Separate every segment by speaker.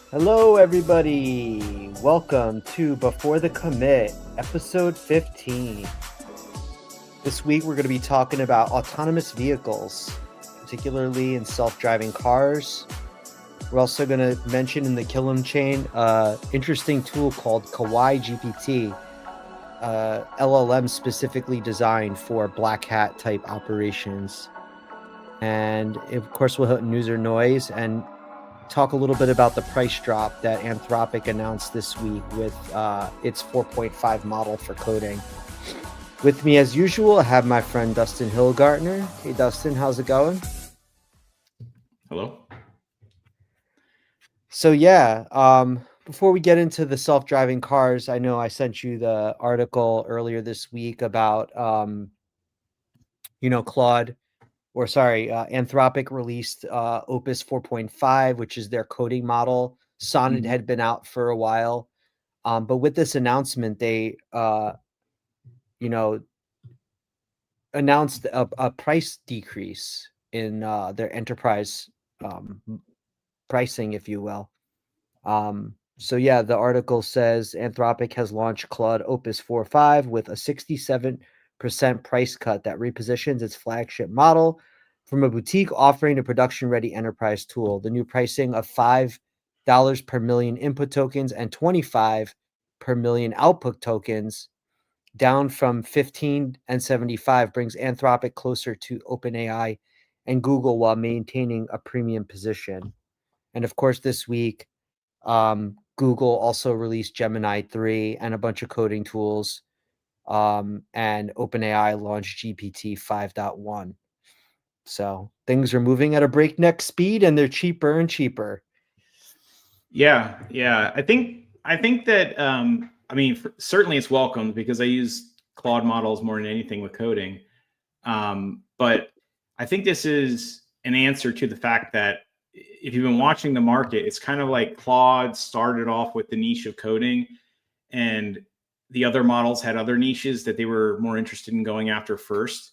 Speaker 1: Hello, everybody. Welcome to Before the Commit, episode 15. This week, we're going to be talking about autonomous vehicles, particularly in self-driving cars. We're also going to mention in the Killam chain interesting tool called Kawaii GPT, LLM specifically designed for black hat type operations. And of course, we'll hit news or noise and talk a little bit about the price drop that Anthropic announced this week with its 4.5 model for coding. With me, as usual, I have my friend Dustin Hillgartner. Hey, Dustin, how's it going?
Speaker 2: Hello?
Speaker 1: So, yeah, before we get into the self-driving cars, I know I sent you the article earlier this week about, Claude, or sorry, Anthropic released Opus 4.5, which is their coding model. Sonnet
Speaker 2: Mhm.
Speaker 1: had been out for a while. But with this announcement, they, you know, announced a price decrease in their enterprise pricing, if you will. So yeah, the article says Anthropic has launched Claude Opus 4.5 with a 67% price cut that repositions its flagship model from a boutique offering to production-ready enterprise tool. The new pricing of $5 per million input tokens and 25 per million output tokens, down from 15 and 75, brings Anthropic closer to OpenAI and Google while maintaining a premium position. And of course, this week, Google also released Gemini 3 and a bunch of coding tools. And OpenAI launched GPT 5.1. So things are moving at a breakneck speed and they're cheaper and cheaper.
Speaker 2: Yeah. I think that certainly it's welcomed because I use Claude models more than anything with coding. But I think this is an answer to the fact that if you've been watching the market, it's kind of like Claude started off with the niche of coding, and the other models had other niches that they were more interested in going after first.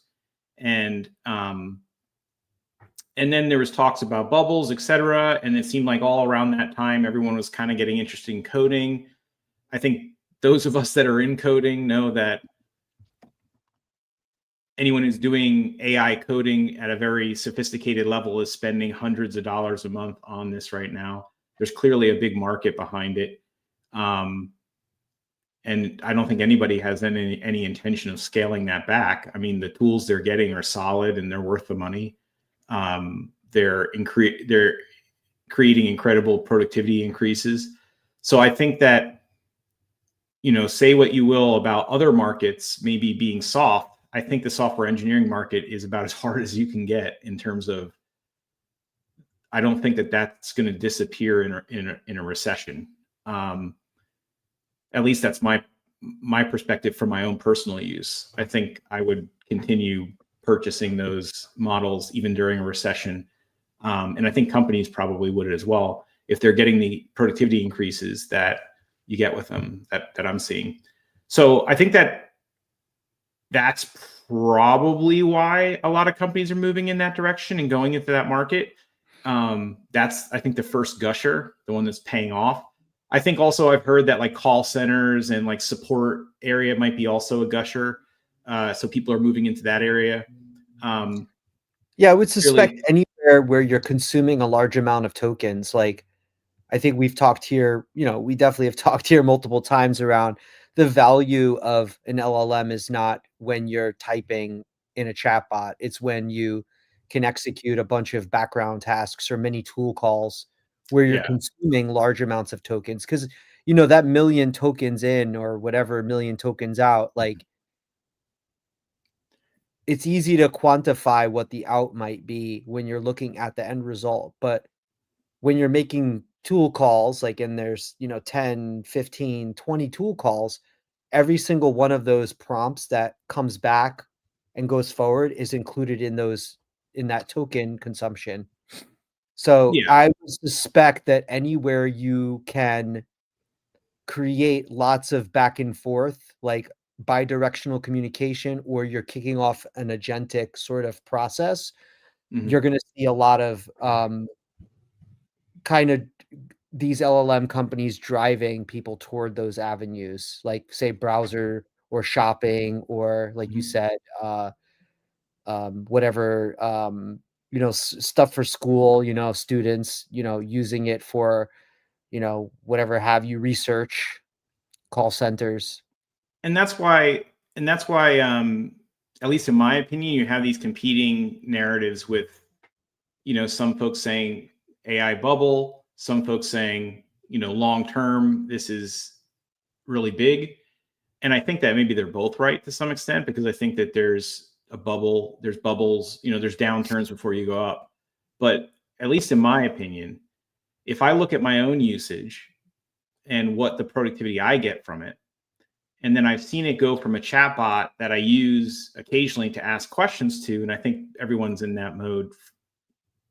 Speaker 2: And then there was talks about bubbles, et cetera. And it seemed like all around that time, everyone was kind of getting interested in coding. I think those of us that are in coding know that anyone who's doing AI coding at a very sophisticated level is spending hundreds of dollars a month on this right now. There's clearly a big market behind it. And I don't think anybody has any intention of scaling that back. I mean, the tools they're getting are solid and they're worth the money. They're creating incredible productivity increases. So I think that, say what you will about other markets maybe being soft. I think the software engineering market is about as hard as you can get in terms of. I don't think that that's going to disappear in a recession. At least that's my perspective from my own personal use. I think I would continue purchasing those models even during a recession. And I think companies probably would as well if they're getting the productivity increases that you get with them that I'm seeing. So I think that's probably why a lot of companies are moving in that direction and going into that market. That's, I think, the first gusher, the one that's paying off. I think also I've heard that like call centers and like support area might be also a gusher. So people are moving into that area.
Speaker 1: Yeah, I would suspect
Speaker 2: Really,
Speaker 1: anywhere where you're consuming a large amount of tokens, like I think we've talked here, we definitely have talked here multiple times around the value of an LLM is not when you're typing in a chatbot. It's when you can execute a bunch of background tasks or many tool calls where you're
Speaker 2: yeah,
Speaker 1: consuming large amounts of tokens. Because, that million tokens in or whatever million tokens out, like it's easy to quantify what the out might be when you're looking at the end result. But when you're making tool calls, like, and there's, 10, 15, 20 tool calls, every single one of those prompts that comes back and goes forward is included in that token consumption. So
Speaker 2: yeah,
Speaker 1: I would suspect that anywhere you can create lots of back and forth, like bidirectional communication, or you're kicking off an agentic sort of process, you're
Speaker 2: hmm
Speaker 1: gonna see a lot of, kind of these LLM companies driving people toward those avenues, like say browser or shopping, or like you
Speaker 2: Mhm.
Speaker 1: said, whatever, stuff for school, students, using it for, whatever have you, research, call centers.
Speaker 2: And that's why, at least in my opinion, you have these competing narratives with, some folks saying AI bubble, some folks saying, long term, this is really big. And I think that maybe they're both right to some extent, because I think that there's a bubble, there's bubbles, there's downturns before you go up. But at least in my opinion, if I look at my own usage and what the productivity I get from it, and then I've seen it go from a chatbot that I use occasionally to ask questions to, and I think everyone's in that mode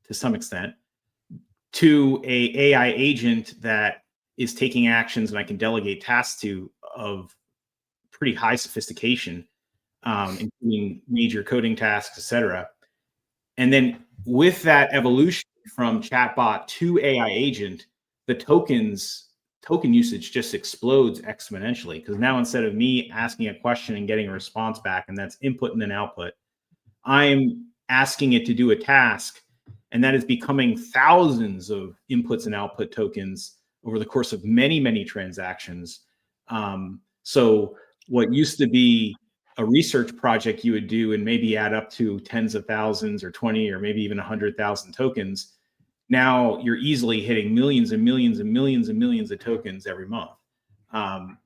Speaker 2: to some extent, to a AI agent that is taking actions and I can delegate tasks to, of pretty high sophistication, including major coding tasks, etc. And then with that evolution from chatbot to AI agent, the token usage just explodes exponentially, because now instead of me asking a question and getting a response back, and that's input and then output, I'm asking it to do a task, and that is becoming thousands of inputs and output tokens over the course of many, many transactions. So what used to be a research project you would do and maybe add up to tens of thousands or 20 or maybe even 100,000 tokens, now you're easily hitting millions and millions and millions and millions of tokens every month. Um,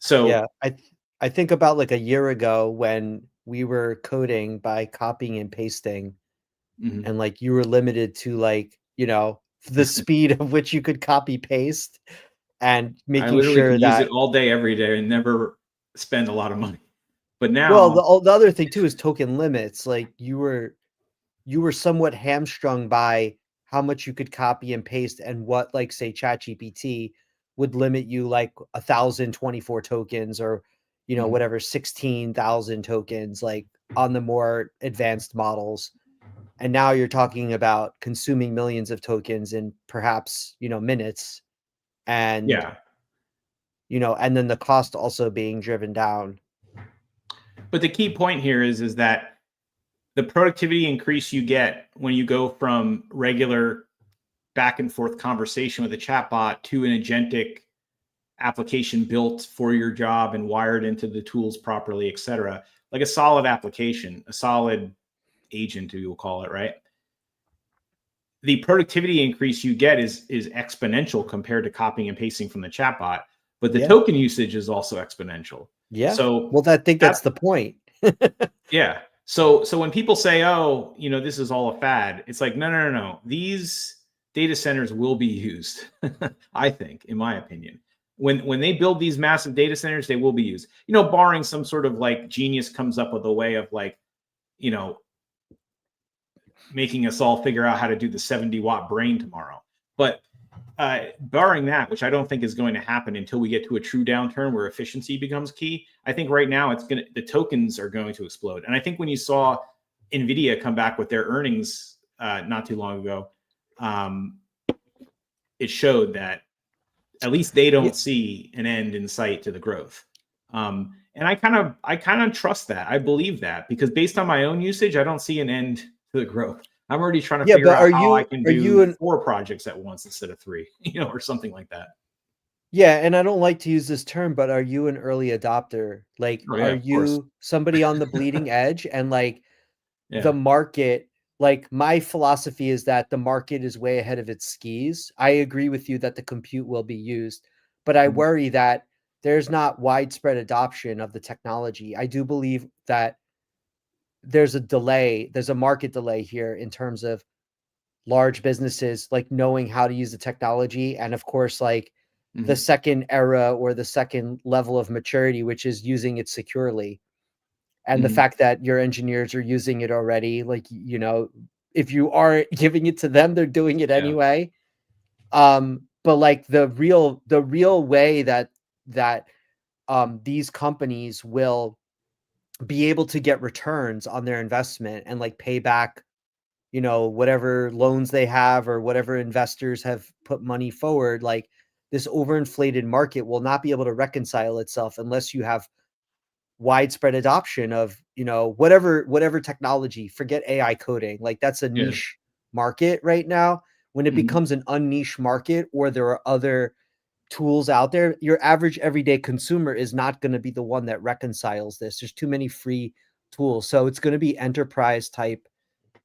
Speaker 1: Yeah,
Speaker 2: so
Speaker 1: I think about like a year ago when we were coding by copying and pasting,
Speaker 2: mhm.
Speaker 1: and like you were limited to like, the speed of which you could copy paste, and
Speaker 2: I
Speaker 1: making
Speaker 2: literally
Speaker 1: sure
Speaker 2: could use it
Speaker 1: that,
Speaker 2: all day, every day, and never spend a lot of money. But
Speaker 1: well,
Speaker 2: now,
Speaker 1: the other thing too is token limits. Like you were somewhat hamstrung by how much you could copy and paste, and what, like, say, ChatGPT would limit you like 1,024 tokens, or,
Speaker 2: mhm,
Speaker 1: whatever, 16,000 tokens, like on the more advanced models. And now you're talking about consuming millions of tokens in perhaps, minutes, and,
Speaker 2: yeah.
Speaker 1: and then the cost also being driven down.
Speaker 2: But the key point here is that the productivity increase you get when you go from regular back and forth conversation with a chatbot to an agentic application built for your job and wired into the tools properly, et cetera, like a solid application, a solid agent, you'll call it, right? The productivity increase you get is exponential compared to copying and pasting from the chatbot, but the
Speaker 1: Yeah.
Speaker 2: token usage is also exponential.
Speaker 1: Yeah.
Speaker 2: So
Speaker 1: Well, I think
Speaker 2: that
Speaker 1: that's the point.
Speaker 2: yeah. So when people say, "Oh, this is all a fad," it's like, no, no, no, no. These data centers will be used. I think, in my opinion, when they build these massive data centers, they will be used. Barring some sort of like genius comes up with a way of like, you know, making us all figure out how to do the 70-watt brain tomorrow. But barring that, which I don't think is going to happen until we get to a true downturn where efficiency becomes key, I think right now the tokens are going to explode. And I think when you saw Nvidia come back with their earnings not too long ago, um, it showed that at least they
Speaker 1: Yeah.
Speaker 2: don't see an end in sight to the growth. And I kind of trust that. I believe that, because based on my own usage, I don't see an end to the growth. I'm already trying to
Speaker 1: Yeah,
Speaker 2: figure
Speaker 1: but
Speaker 2: out
Speaker 1: are
Speaker 2: how I
Speaker 1: you
Speaker 2: can
Speaker 1: are you
Speaker 2: do
Speaker 1: an
Speaker 2: 4 projects at once instead of 3, or something like that.
Speaker 1: yeah, and I don't like to use this term, but are you an early adopter? Like,
Speaker 2: Oh yeah,
Speaker 1: are
Speaker 2: of course.
Speaker 1: you somebody on the bleeding edge, and like the
Speaker 2: Yeah.
Speaker 1: market, like my philosophy is that the market is way ahead of its skis. I agree with you that the compute will be used, but I
Speaker 2: Mhm.
Speaker 1: worry that there's not widespread adoption of the technology. I do believe that there's a market delay here in terms of large businesses like knowing how to use the technology, and of course like the
Speaker 2: Mhm.
Speaker 1: second era or the second level of maturity, which is using it securely, and the
Speaker 2: Mhm.
Speaker 1: fact that your engineers are using it already, like, if you aren't giving it to them, they're doing it
Speaker 2: Yeah.
Speaker 1: anyway. But like the real way that these companies will be able to get returns on their investment and like pay back whatever loans they have or whatever investors have put money forward, like this overinflated market will not be able to reconcile itself unless you have widespread adoption of, whatever technology. Forget AI coding. Like that's a
Speaker 2: Yeah.
Speaker 1: niche market right now. When it
Speaker 2: Mhm.
Speaker 1: becomes an unniche market, or there are other tools out there, your average everyday consumer is not going to be the one that reconciles this. There's too many free tools. So it's going to be enterprise type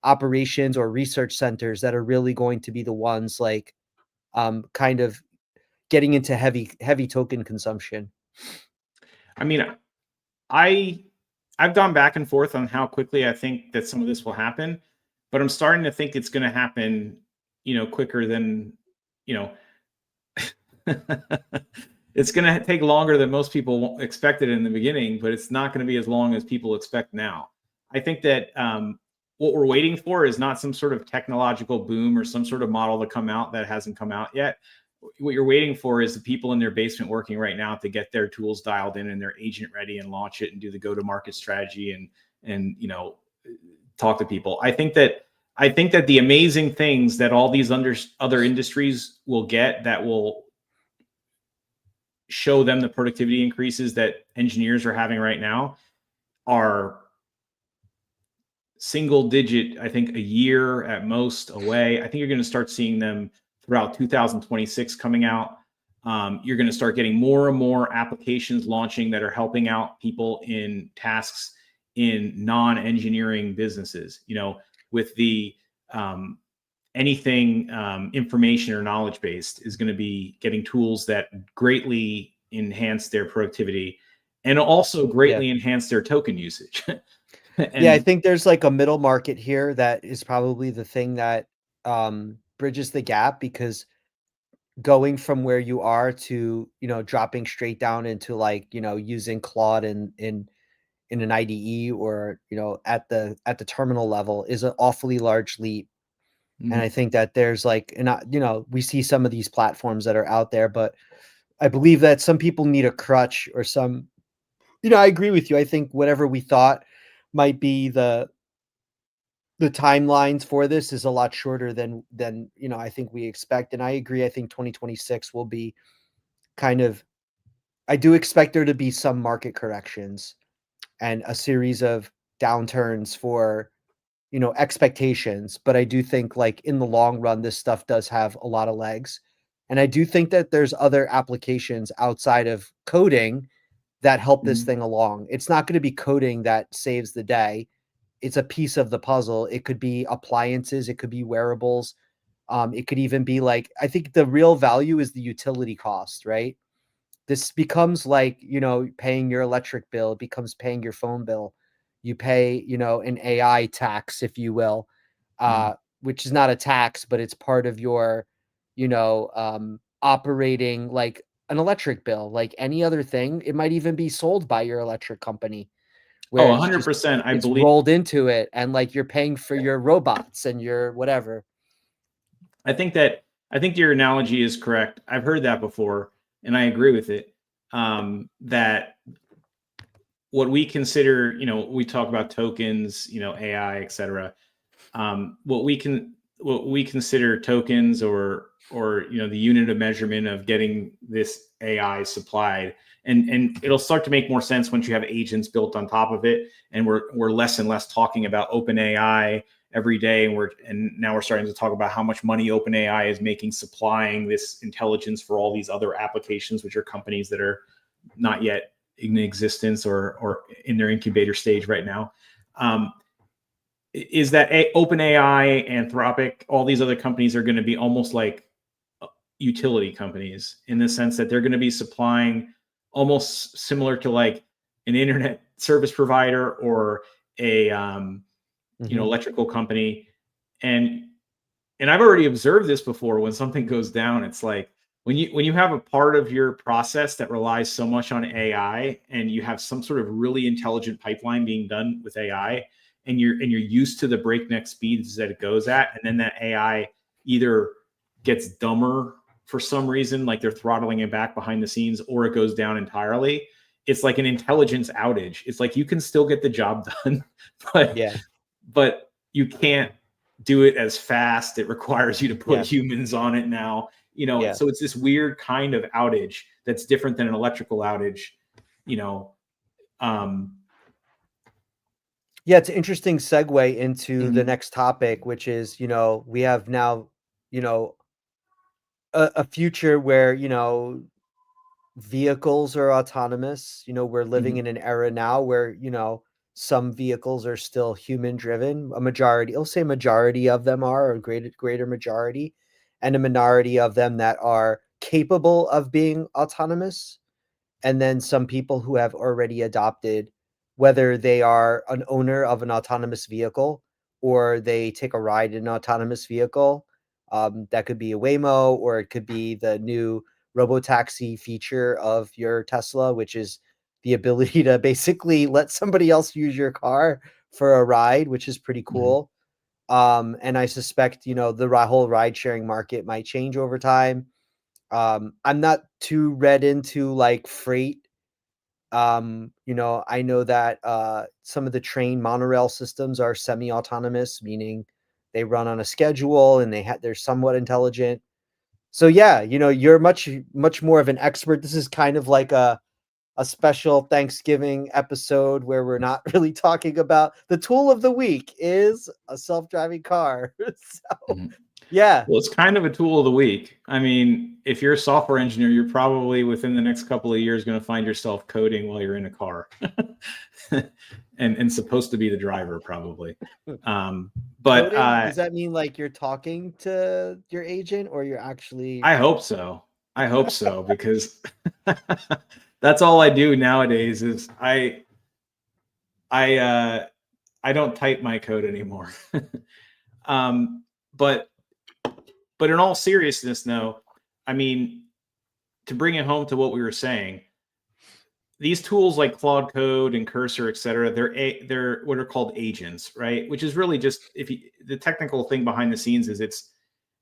Speaker 1: operations or research centers that are really going to be the ones like kind of getting into heavy token consumption.
Speaker 2: I mean, I I've gone back and forth on how quickly I think that some of this will happen, but I'm starting to think it's going to happen, quicker than, you know, it's going to take longer than most people expected in the beginning, but it's not going to be as long as people expect now. I think that what we're waiting for is not some sort of technological boom or some sort of model to come out that hasn't come out yet. What you're waiting for is the people in their basement working right now to get their tools dialed in and their agent ready and launch it and do the go-to-market strategy and talk to people. I think that the amazing things that all these other industries will get that will show them the productivity increases that engineers are having right now are single digit, I think a year at most away. I think you're going to start seeing them throughout 2026 coming out. You're going to start getting more and more applications launching that are helping out people in tasks in non-engineering businesses, with the anything information or knowledge based is going to be getting tools that greatly enhance their productivity and also
Speaker 1: Yeah.
Speaker 2: greatly enhance their token usage.
Speaker 1: Yeah, I
Speaker 2: And
Speaker 1: think there's like a middle market here that is probably the thing that bridges the gap, because going from where you are to, dropping straight down into like, using Claude in an IDE, or, at the terminal level is an awfully large leap. And I think that there's like, and we see some of these platforms that are out there, but I believe that some people need a crutch or some, I agree with you. I think whatever we thought might be the timelines for this is a lot shorter than I think we expect. And I agree. I think 2026 will be kind of, I do expect there to be some market corrections and a series of downturns for, expectations. But I do think like in the long run, this stuff does have a lot of legs. And I do think that there's other applications outside of coding that help this
Speaker 2: Mhm.
Speaker 1: thing along. It's not going to be coding that saves the day. It's a piece of the puzzle. It could be appliances, it could be wearables. It could even be like, I think the real value is the utility cost, right? This becomes like, paying your electric bill, it becomes paying your phone bill. You pay, an AI tax, if you will,
Speaker 2: Mhm.
Speaker 1: which is not a tax, but it's part of your, operating like an electric bill, like any other thing. It might even be sold by your electric company,
Speaker 2: Oh,
Speaker 1: where it's just
Speaker 2: 100%. I
Speaker 1: it's
Speaker 2: believe.
Speaker 1: rolled into it, and like you're paying for your robots and your whatever.
Speaker 2: I think that I think your analogy is correct. I've heard that before, and I agree with it. That what we consider, we talk about tokens, AI, et cetera. What we consider tokens or the unit of measurement of getting this AI supplied, and it'll start to make more sense once you have agents built on top of it, and we're less and less talking about open AI every day, and now we're starting to talk about how much money open AI is making supplying this intelligence for all these other applications, which are companies that are not yet in existence or in their incubator stage right now. Is that OpenAI, Anthropic, all these other companies are going to be almost like utility companies in the sense that they're going to be supplying almost similar to like an internet service provider or a
Speaker 1: Mhm.
Speaker 2: electrical company. And I've already observed this before. When something goes down, it's like when you have a part of your process that relies so much on AI, and you have some sort of really intelligent pipeline being done with AI, and you're used to the breakneck speeds that it goes at, and then that AI either gets dumber for some reason, like they're throttling it back behind the scenes, or it goes down entirely. It's like an intelligence outage. It's like you can still get the job done, but
Speaker 1: Yeah.
Speaker 2: you can't do it as fast. It requires you to put
Speaker 1: Yeah.
Speaker 2: humans on it now.
Speaker 1: Yeah.
Speaker 2: So it's this weird kind of outage that's different than an electrical outage. You know,
Speaker 1: Yeah, it's an interesting segue into the
Speaker 2: mhm,
Speaker 1: next topic, which is, we have now, you know, a future where, vehicles are autonomous. We're living
Speaker 2: mhm,
Speaker 1: in an era now where, some vehicles are still human driven. A majority, I'll say majority of them are, or greater majority, and a minority of them that are capable of being autonomous. And then some people who have already adopted, whether they are an owner of an autonomous vehicle or they take a ride in an autonomous vehicle. That could be a Waymo, or it could be the new robotaxi feature of your Tesla, which is the ability to basically let somebody else use your car for a ride, which is pretty
Speaker 2: mhm.
Speaker 1: cool. And I suspect, the whole ride sharing market might change over time. I'm not too read into like freight. I know that some of the train monorail systems are semi-autonomous, meaning they run on a schedule and they're somewhat intelligent. So yeah, you're much more of an expert. This is kind of like a special Thanksgiving episode where we're not really talking about the tool of the week is a self-driving car. So
Speaker 2: Mhm.
Speaker 1: yeah,
Speaker 2: Well, it's kind of a tool of the week. I mean, if you're a software engineer, you're probably within the next couple of years going to find yourself coding while you're in a car, and supposed to be the driver probably. Um, but
Speaker 1: coding, does that mean like you're talking to your agent or you're actually
Speaker 2: I hope so. I hope so because that's all I do nowadays. Is I I don't type my code anymore. um, but but in all seriousness, no. I mean, to bring it home to what we were saying, these tools like Claude Code and Cursor, et cetera, they're what are called agents, right? Which is really just the technical thing behind the scenes is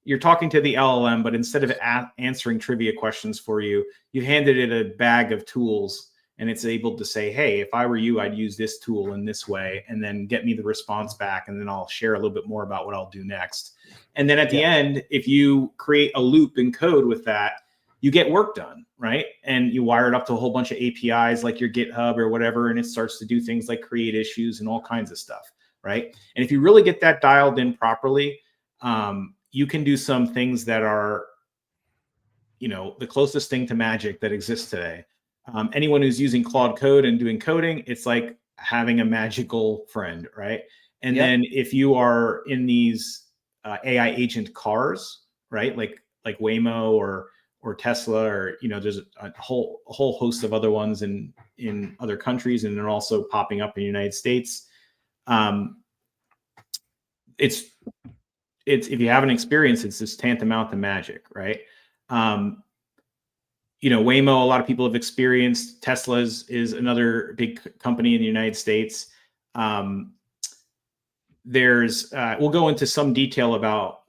Speaker 2: you're talking to the LLM, but instead of answering trivia questions for you, you've handed it a bag of tools, and it's able to say, "Hey, if I were you, I'd use this tool in this way," and then get me the response back, and then I'll share a little bit more about what I'll do next. And then at the
Speaker 1: yeah.
Speaker 2: end, if you create a loop in code with that, you get work done, right? And you wire it up to a whole bunch of APIs like your GitHub or whatever, and it starts to do things like create issues and all kinds of stuff, right? And if you really get that dialed in properly, you can do some things that are, the closest thing to magic that exists today. Anyone who's using Claude Code and doing coding, it's like having a magical friend, right? And
Speaker 1: Yep.
Speaker 2: then if you are in these AI agent cars, right, like Waymo or Tesla, or there's a whole host of other ones in other countries, and they're also popping up in the United States. Um, it's if you haven't experienced, it's just tantamount to magic, right? Um, Waymo, a lot of people have experienced. Tesla is another big company in the United States. Um, we'll go into some detail about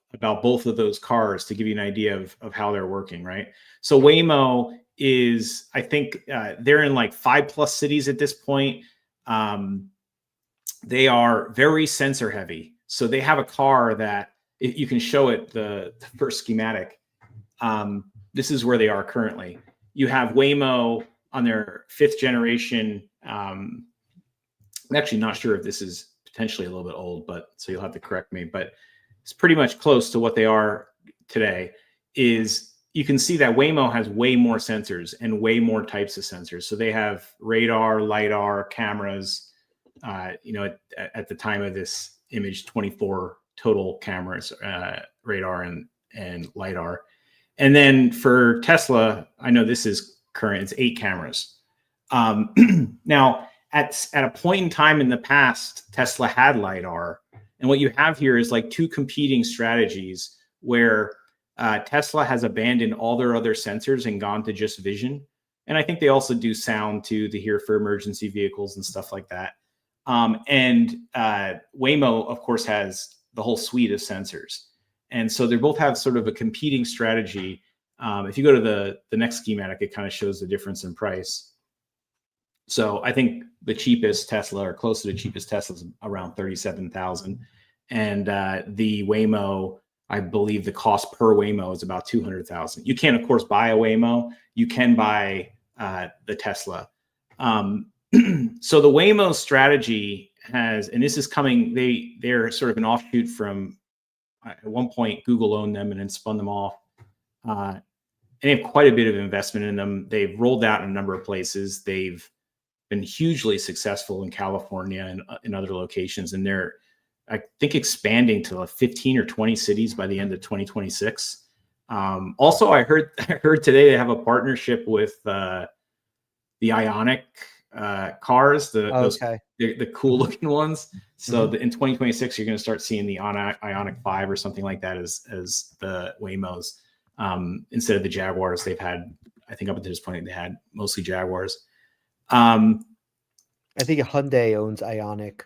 Speaker 2: both of those cars to give you an idea of how they're working, right? So Waymo is, I think, they're in like 5+ cities at this point. They are very sensor heavy. So they have a car that you can show it the first schematic. This is where they are currently. You have Waymo on their 5th generation. I'm actually not sure if this is potentially a little bit old, but so you'll have to correct me. But it's pretty much close to what they are today. Is you can see that Waymo has way more sensors and way more types of sensors. So they have radar, lidar, cameras. At the time of this image, 24 total cameras, radar and lidar. And then for Tesla, I know this is current, it's 8 cameras. Now, at a point in time in the past, Tesla had LiDAR. And what you have here is like two competing strategies where Tesla has abandoned all their other sensors and gone to just vision. And I think they also do sound too, to hear for emergency vehicles and stuff like that. And Waymo, of course, has the whole suite of sensors. And so they both have sort of a competing strategy. If you go to the next schematic, it kind of shows the difference in price. So I think the cheapest Tesla, or close to the cheapest Tesla, is around 37,000. and the Waymo, I believe the cost per Waymo is about 200,000. You can't, of course, buy a Waymo. You can buy the Tesla. So the Waymo strategy has, and this is coming, they're sort of an offshoot from, at one point, Google owned them and then spun them off. And they have quite a bit of investment in them. They've rolled out in a number of places. They've been hugely successful in California and in other locations. And they're, I think, expanding to 15 or 20 cities by the end of 2026. Also, I heard today they have a partnership with the Ionic cars, those the cool looking ones. So in 2026, you're going to start seeing the Ionic 5 or something like that as the Waymos, instead of the Jaguars. They've had, I think up until this point, they had mostly Jaguars.
Speaker 1: I think Hyundai owns Ionic.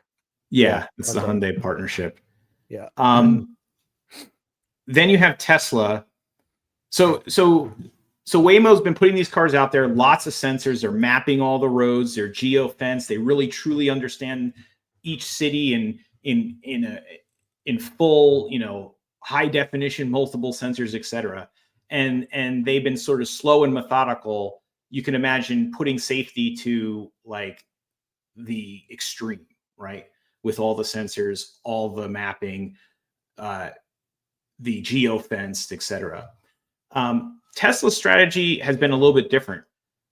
Speaker 2: Yeah, it's the Hyundai partnership.
Speaker 1: Yeah.
Speaker 2: Then you have Tesla. So Waymo's been putting these cars out there, lots of sensors. They're mapping all the roads. They're geo-fenced. They really truly understand each city in full, high definition, multiple sensors, etc. And they've been sort of slow and methodical. You can imagine putting safety to like the extreme, right? With all the sensors, all the mapping, the geo-fenced, etc. Tesla's strategy has been a little bit different.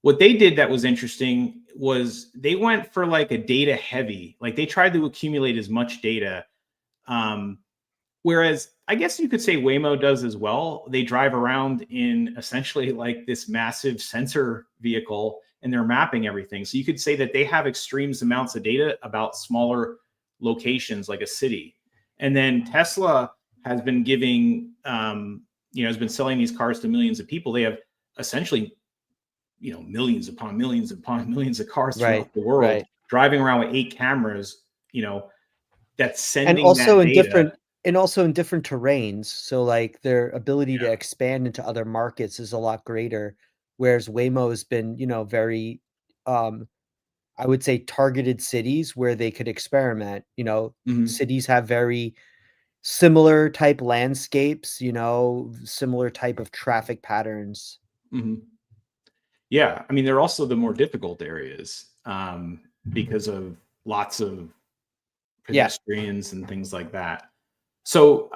Speaker 2: What they did that was interesting was they went for like a data heavy, like they tried to accumulate as much data. Whereas I guess you could say Waymo does as well. They drive around in essentially like this massive sensor vehicle and they're mapping everything. So you could say that they have extreme amounts of data about smaller locations like a city. And then Tesla has been giving, has been selling these cars to millions of people. They have essentially, millions upon millions upon millions of cars throughout the world, driving around with 8 cameras, that's sending
Speaker 1: and also
Speaker 2: that data.
Speaker 1: in different terrains. So like their ability to expand into other markets is a lot greater. Whereas Waymo has been, very, I would say targeted cities where they could experiment. Cities have very similar type landscapes, similar type of traffic patterns.
Speaker 2: Yeah. I mean, they're also the more difficult areas because of lots of pedestrians and things like that. So,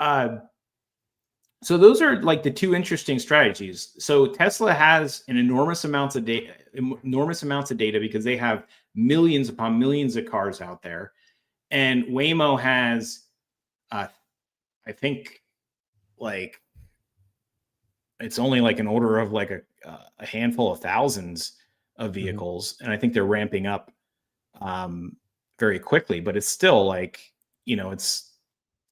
Speaker 2: so those are like the two interesting strategies. So Tesla has an enormous amounts of data because they have millions upon millions of cars out there. And Waymo has, I think, like, it's only like an order of like a handful of thousands of vehicles. And I think they're ramping up very quickly, but it's still like, it's,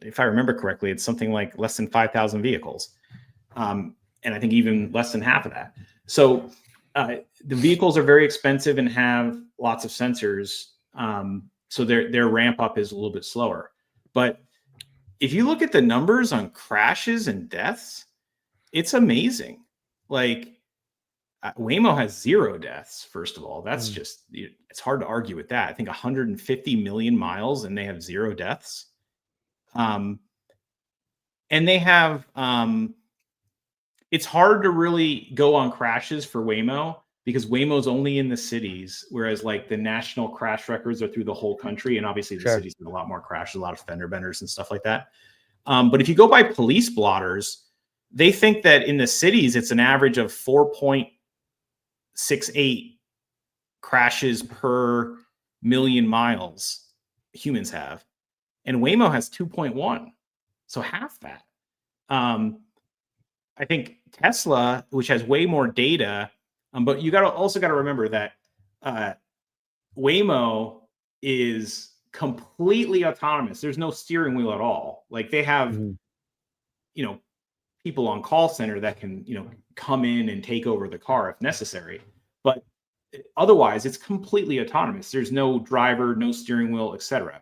Speaker 2: if I remember correctly, it's something like less than 5,000 vehicles. And I think even less than half of that. So the vehicles are very expensive and have lots of sensors. So their ramp up is a little bit slower. But if you look at the numbers on crashes and deaths, it's amazing. Like Waymo has 0 deaths, first of all. That's just, it's hard to argue with that. I think 150 million miles and they have 0 deaths. And they have, it's hard to really go on crashes for Waymo because Waymo's only in the cities, whereas like the national crash records are through the whole country. And obviously the cities have a lot more crashes, a lot of fender benders and stuff like that. But if you go by police blotters, they think that in the cities, it's an average of 4.68 crashes per million miles humans have. And Waymo has 2.1. So half that. I think Tesla, which has way more data, but you also got to remember that Waymo is completely autonomous. There's no steering wheel at all. Like they have, people on call center that can, come in and take over the car if necessary. But otherwise, it's completely autonomous. There's no driver, no steering wheel, etc.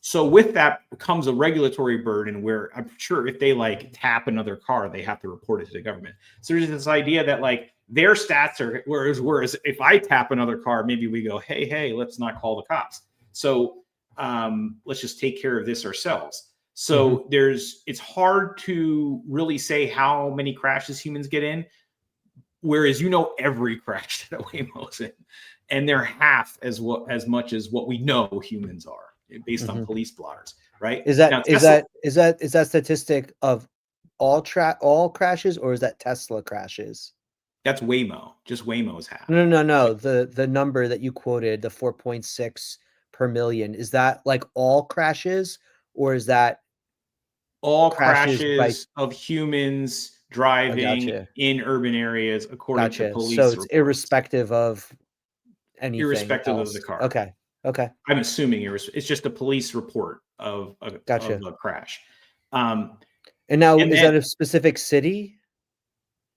Speaker 2: So with that comes a regulatory burden where I'm sure if they like tap another car, they have to report it to the government. So there's this idea that like their stats are, whereas if I tap another car, maybe we go, hey, let's not call the cops. So let's just take care of this ourselves. So it's hard to really say how many crashes humans get in, whereas every crash that Waymo's in, and they're half as much as what we know humans are based on police blotters, right?
Speaker 1: Is that statistic of all crashes, or is that Tesla crashes?
Speaker 2: That's Waymo. Just Waymo's half.
Speaker 1: No. The number that you quoted, the 4.6 per million, is that like all crashes, or is that
Speaker 2: all crashes of humans driving in urban areas according to police
Speaker 1: So it's
Speaker 2: reports.
Speaker 1: irrespective of anything
Speaker 2: irrespective
Speaker 1: else.
Speaker 2: of the car.
Speaker 1: Okay.
Speaker 2: I'm assuming it's just a police report of a crash.
Speaker 1: And now, is that a specific city?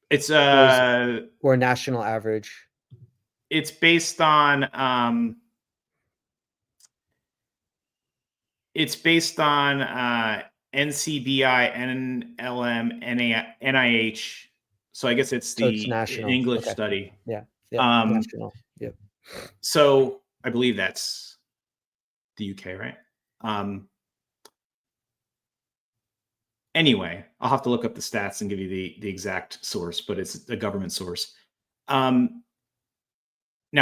Speaker 2: It's
Speaker 1: or national average?
Speaker 2: It's based on NCBI, NLM, NIH. So I guess it's national English study.
Speaker 1: Yeah. National. Yep.
Speaker 2: So I believe that's the UK, right? Anyway, I'll have to look up the stats and give you the exact source, but it's a government source. Now,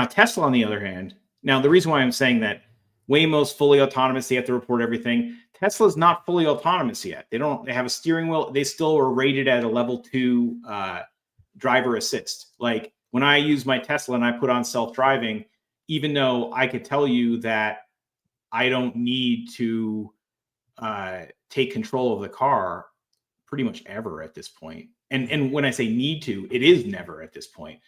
Speaker 2: Tesla, on the other hand, the reason why I'm saying that Waymo's fully autonomous, they have to report everything. Tesla's not fully autonomous yet. They have a steering wheel. They still are rated at a level 2 driver assist. Like when I use my Tesla and I put on self-driving, even though I could tell you that I don't need to take control of the car pretty much ever at this point. And when I say need to, it is never at this point.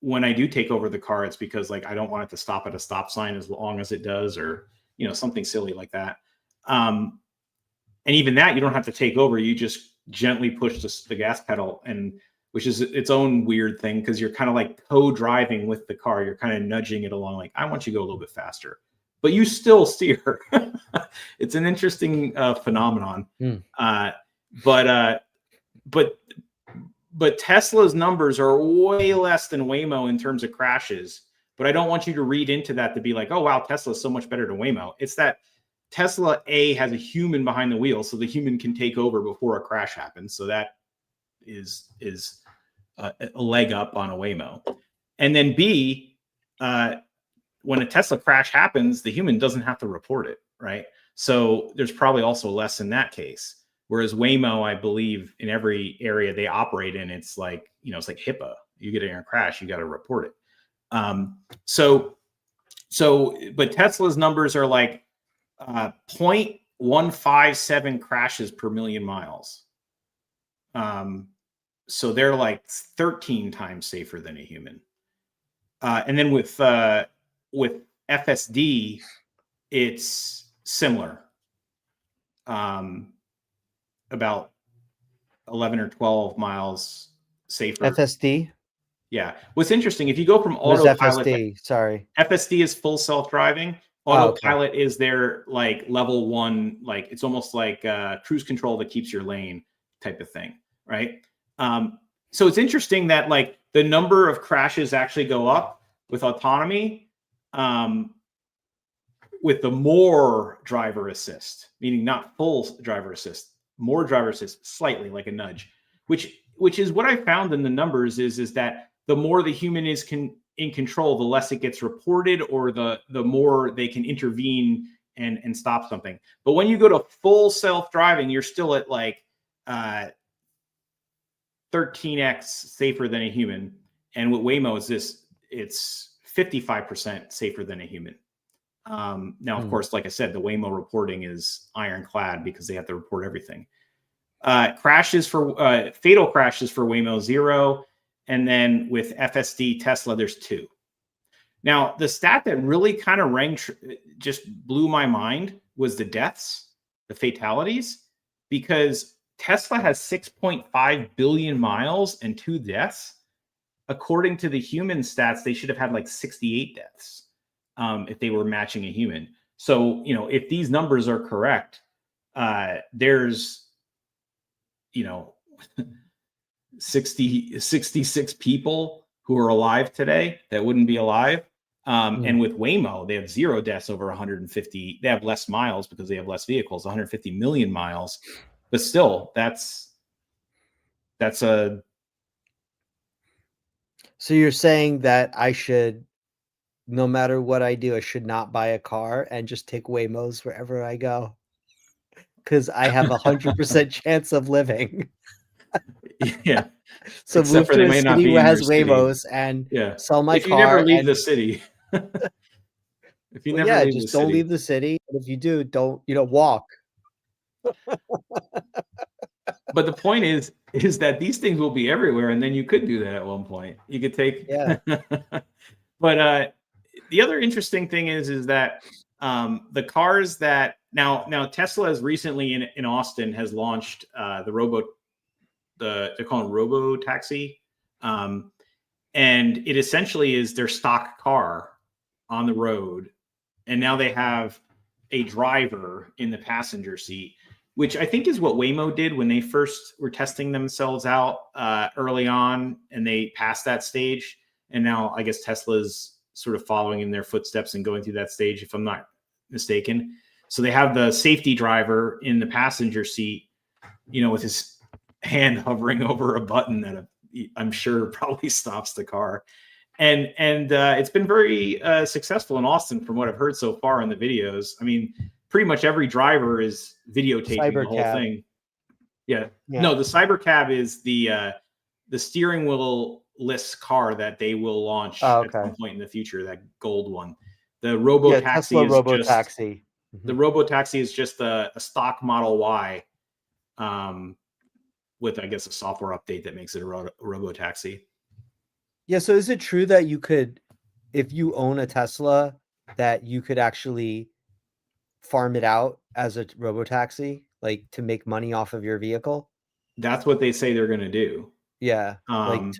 Speaker 2: When I do take over the car, it's because like I don't want it to stop at a stop sign as long as it does, or something silly like that. And even that, you don't have to take over. You just gently push the gas pedal, and which is its own weird thing because you're kind of like co-driving with the car. You're kind of nudging it along, like I want you to go a little bit faster, but you still steer. It's an interesting phenomenon. But Tesla's numbers are way less than Waymo in terms of crashes. But I don't want you to read into that to be like, oh, wow, Tesla's so much better than Waymo. It's that Tesla, A, has a human behind the wheel, so the human can take over before a crash happens. So that is a leg up on a Waymo. And then B, when a Tesla crash happens, the human doesn't have to report it, right? So there's probably also less in that case. Whereas Waymo, I believe in every area they operate in, it's like, it's like HIPAA. You get in a crash, you got to report it. But Tesla's numbers are like 0.157 crashes per million miles. So they're like 13 times safer than a human. And then with FSD, it's similar. About 11 or 12 miles safer.
Speaker 1: FSD?
Speaker 2: Yeah. What's interesting, if you go from autopilot...
Speaker 1: FSD? Sorry.
Speaker 2: FSD is full self-driving. Autopilot is their like level 1, like it's almost like cruise control that keeps your lane type of thing, right? So it's interesting that like the number of crashes actually go up with autonomy, with the more driver assist, meaning not full driver assist, more driver assist, slightly like a nudge, which is what I found in the numbers is that the more the human is in control, the less it gets reported, or the more they can intervene and stop something. But when you go to full self-driving, you're still at like 13x safer than a human. And what Waymo is it's 55% safer than a human. Now, of course, like I said, the Waymo reporting is ironclad because they have to report everything. Fatal crashes for Waymo, 0. And then with FSD Tesla, there's 2. Now, the stat that really kind of just blew my mind was the deaths, the fatalities, because Tesla has 6.5 billion miles and 2 deaths. According to the human stats, they should have had like 68 deaths if they were matching a human. So, if these numbers are correct, there's, 66 people who are alive today that wouldn't be alive And with Waymo, they have 0 deaths over 150. They have less miles because they have less vehicles, 150 million miles. But still, that's a.
Speaker 1: So you're saying that I should, no matter what I do, I should not buy a car and just take Waymos wherever I go, because I have 100% chance of living.
Speaker 2: Yeah.
Speaker 1: So
Speaker 2: Except
Speaker 1: move
Speaker 2: for
Speaker 1: to
Speaker 2: they
Speaker 1: a
Speaker 2: may not
Speaker 1: city
Speaker 2: be
Speaker 1: where
Speaker 2: in your
Speaker 1: has
Speaker 2: city.
Speaker 1: Waymos and
Speaker 2: Yeah.
Speaker 1: sell my
Speaker 2: If you never
Speaker 1: car.
Speaker 2: leave
Speaker 1: And
Speaker 2: the city. If you
Speaker 1: well,
Speaker 2: never
Speaker 1: yeah,
Speaker 2: leave the
Speaker 1: just don't
Speaker 2: city.
Speaker 1: leave the city. And if you do, don't, walk.
Speaker 2: But the point is that these things will be everywhere, and then you could do that at one point. You could take.
Speaker 1: Yeah.
Speaker 2: But the other interesting thing is that the cars that now Tesla has recently in Austin has launched they're calling Robo Taxi, and it essentially is their stock car on the road, and now they have a driver in the passenger seat, which I think is what Waymo did when they first were testing themselves out early on, and they passed that stage. And now I guess Tesla's sort of following in their footsteps and going through that stage, if I'm not mistaken. So they have the safety driver in the passenger seat, with his hand hovering over a button that I'm sure probably stops the car. And it's been very successful in Austin from what I've heard so far in the videos. I mean, pretty much every driver is videotaping the whole
Speaker 1: Cybercab.
Speaker 2: thing. Yeah.
Speaker 1: Yeah.
Speaker 2: No, the Cybercab is the steering wheel-less car that they will launch at some point in the future, that gold one. The Robo Taxi
Speaker 1: Tesla
Speaker 2: is
Speaker 1: Robo
Speaker 2: just
Speaker 1: Taxi.
Speaker 2: the Robo Taxi is just a stock Model Y, with I guess a software update that makes it a Robo Taxi.
Speaker 1: Yeah. So is it true that you could, if you own a Tesla, that you could actually farm it out as a robotaxi, like to make money off of your vehicle?
Speaker 2: That's what they say they're going to do.
Speaker 1: Yeah, like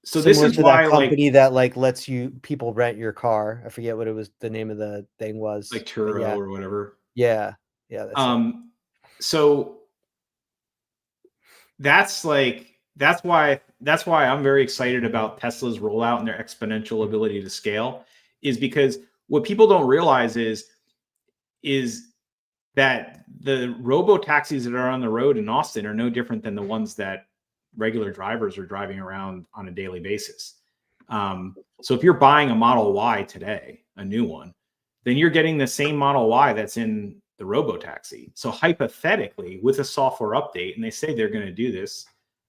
Speaker 2: so this
Speaker 1: similar
Speaker 2: is
Speaker 1: to
Speaker 2: why,
Speaker 1: that company that like lets people rent your car. I forget what it was. The name of the thing was
Speaker 2: like Turo or whatever.
Speaker 1: Yeah, that's it.
Speaker 2: So that's why I'm very excited about Tesla's rollout and their exponential ability to scale, is because what people don't realize is that the robo taxis that are on the road in Austin are no different than the ones that regular drivers are driving around on a daily basis. So if you're buying a Model Y today, a new one, then you're getting the same Model Y that's in the robo taxi. So hypothetically, with a software update, and they say they're going to do this,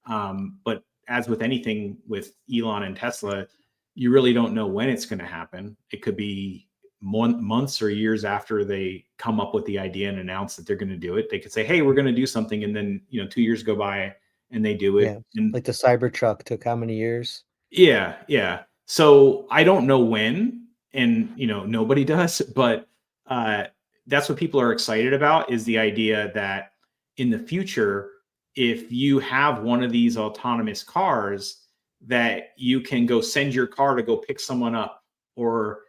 Speaker 2: but as with anything with Elon and Tesla, you really don't know when it's going to happen. It could be months or years after they come up with the idea and announce that they're going to do it. They could say, "Hey, we're going to do something," and then 2 years go by and they do it.
Speaker 1: Yeah,
Speaker 2: and
Speaker 1: like the Cybertruck took how many years?
Speaker 2: Yeah. So I don't know when, and nobody does, but that's what people are excited about, is the idea that in the future, if you have one of these autonomous cars, that you can go send your car to go pick someone up. Or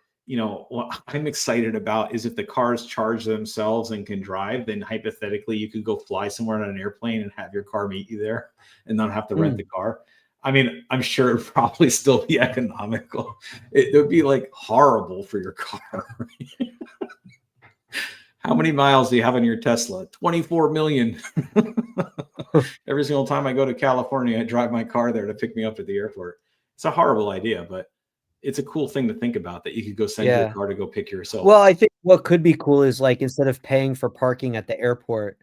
Speaker 2: what I'm excited about is if the cars charge themselves and can drive, then hypothetically you could go fly somewhere on an airplane and have your car meet you there and not have to rent the car. I mean, I'm sure it'd probably still be economical. It would be like horrible for your car. How many miles do you have in your Tesla? 24 million. Every single time I go to California, I drive my car there to pick me up at the airport. It's a horrible idea, but it's a cool thing to think about, that you could go send your car to go pick yourself.
Speaker 1: Well, I think what could be cool is, like, instead of paying for parking at the airport,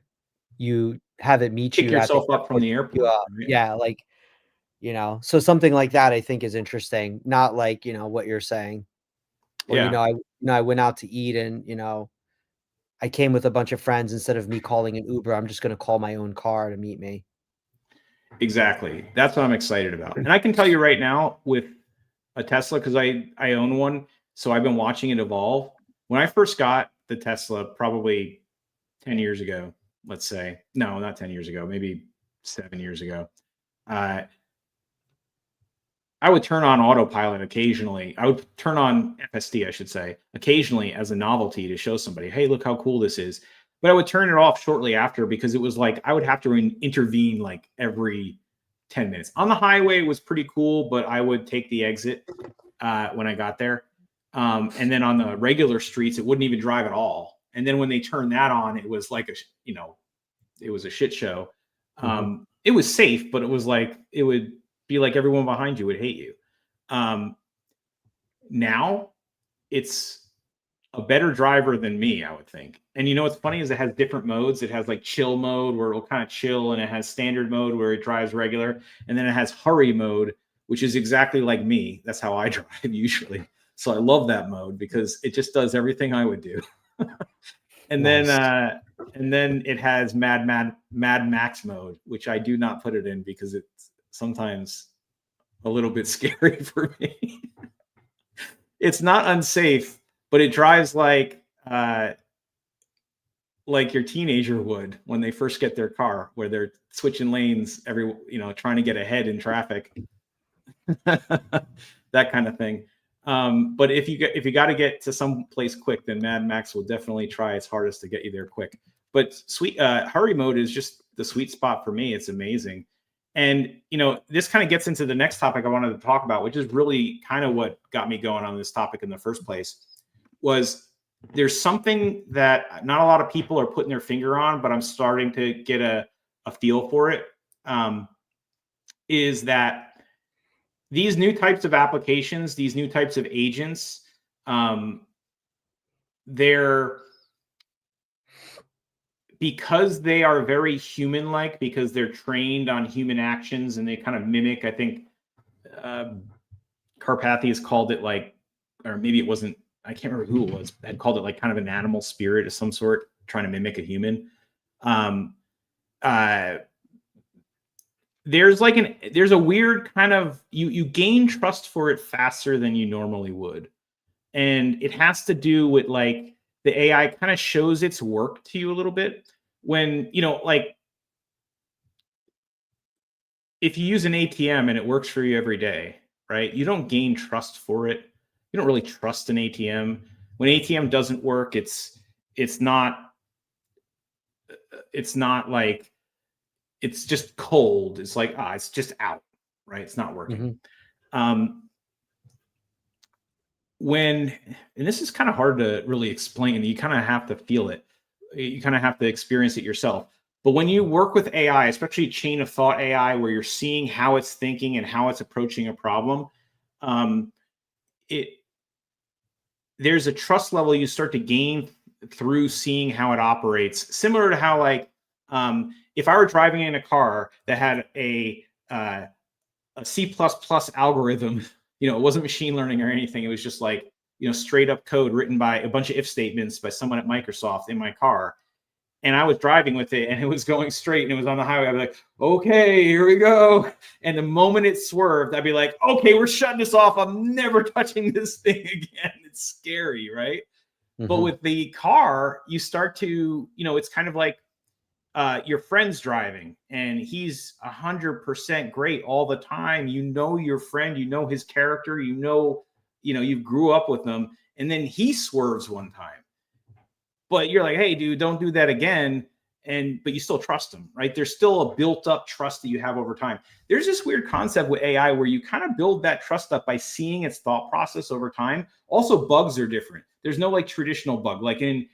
Speaker 1: you have it meet
Speaker 2: Pick
Speaker 1: you at the
Speaker 2: yourself up from the airport.
Speaker 1: Right? Yeah, like, so something like that I think is interesting. Not like, what you're saying. Or, I went out to eat and, I came with a bunch of friends. Instead of me calling an Uber, I'm just going to call my own car to meet me.
Speaker 2: Exactly. That's what I'm excited about. And I can tell you right now, with a Tesla, because I own one, so I've been watching it evolve. When I first got the Tesla, probably 10 years ago, let's say, no, not 10 years ago, maybe 7 years ago, I would turn on autopilot occasionally. I would turn on FSD, I should say, occasionally as a novelty to show somebody, hey, look how cool this is. But I would turn it off shortly after, because it was like I would have to intervene like every 10 minutes. On the highway, it was pretty cool, but I would take the exit. when I got there. And then on the regular streets, it wouldn't even drive at all. And then when they turned that on, it was like it was a shit show. It was safe, but it was like, it would be like everyone behind you would hate you. Now it's a better driver than me, I would think. And what's funny is it has different modes. It has like chill mode where it'll kind of chill, and it has standard mode where it drives regular. And then it has hurry mode, which is exactly like me. That's how I drive usually. So I love that mode because it just does everything I would do. And nice. Then it has Mad Max mode, which I do not put it in because it's sometimes a little bit scary for me. It's not unsafe, but it drives like your teenager would when they first get their car, where they're switching lanes trying to get ahead in traffic. That kind of thing. But if you got to get to some place quick, then Mad Max will definitely try its hardest to get you there quick. But hurry mode is just the sweet spot for me. It's amazing. And, this kind of gets into the next topic I wanted to talk about, which is really kind of what got me going on this topic in the first place. Was there's something that not a lot of people are putting their finger on, but I'm starting to get a feel for it. Is that these new types of applications, these new types of agents, because they are very human-like, because they're trained on human actions and they kind of mimic, I think Carpathia's called it like, or maybe it wasn't, I can't remember who it was, had called it like kind of an animal spirit of some sort, trying to mimic a human. There's a weird kind of, you gain trust for it faster than you normally would. And it has to do with like the AI kind of shows its work to you a little bit when, like if you use an ATM and it works for you every day, right? You don't gain trust for it. You don't really trust an ATM. When ATM doesn't work, it's not like, it's just cold. It's like, it's just out, right? It's not working. And this is kind of hard to really explain. You kind of have to feel it. You kind of have to experience it yourself. But when you work with AI, especially chain of thought AI, where you're seeing how it's thinking and how it's approaching a problem, there's a trust level you start to gain through seeing how it operates. Similar to how, like, if I were driving in a car that had a C++ algorithm, it wasn't machine learning or anything. It was just like, straight up code written by a bunch of if statements by someone at Microsoft in my car. And I was driving with it and it was going straight and it was on the highway. I'd be like, okay, here we go. And the moment it swerved, I'd be like, okay, we're shutting this off. I'm never touching this thing again. It's scary, right? But with the car, you start to, it's kind of like, your friend's driving and he's 100% great all the time. Your friend, his character, you grew up with him, and then he swerves one time. But you're like, hey, dude, don't do that again. But you still trust him, right? There's still a built up trust that you have over time. There's this weird concept with AI where you kind of build that trust up by seeing its thought process over time. Also, bugs are different. There's no like traditional bug. Like in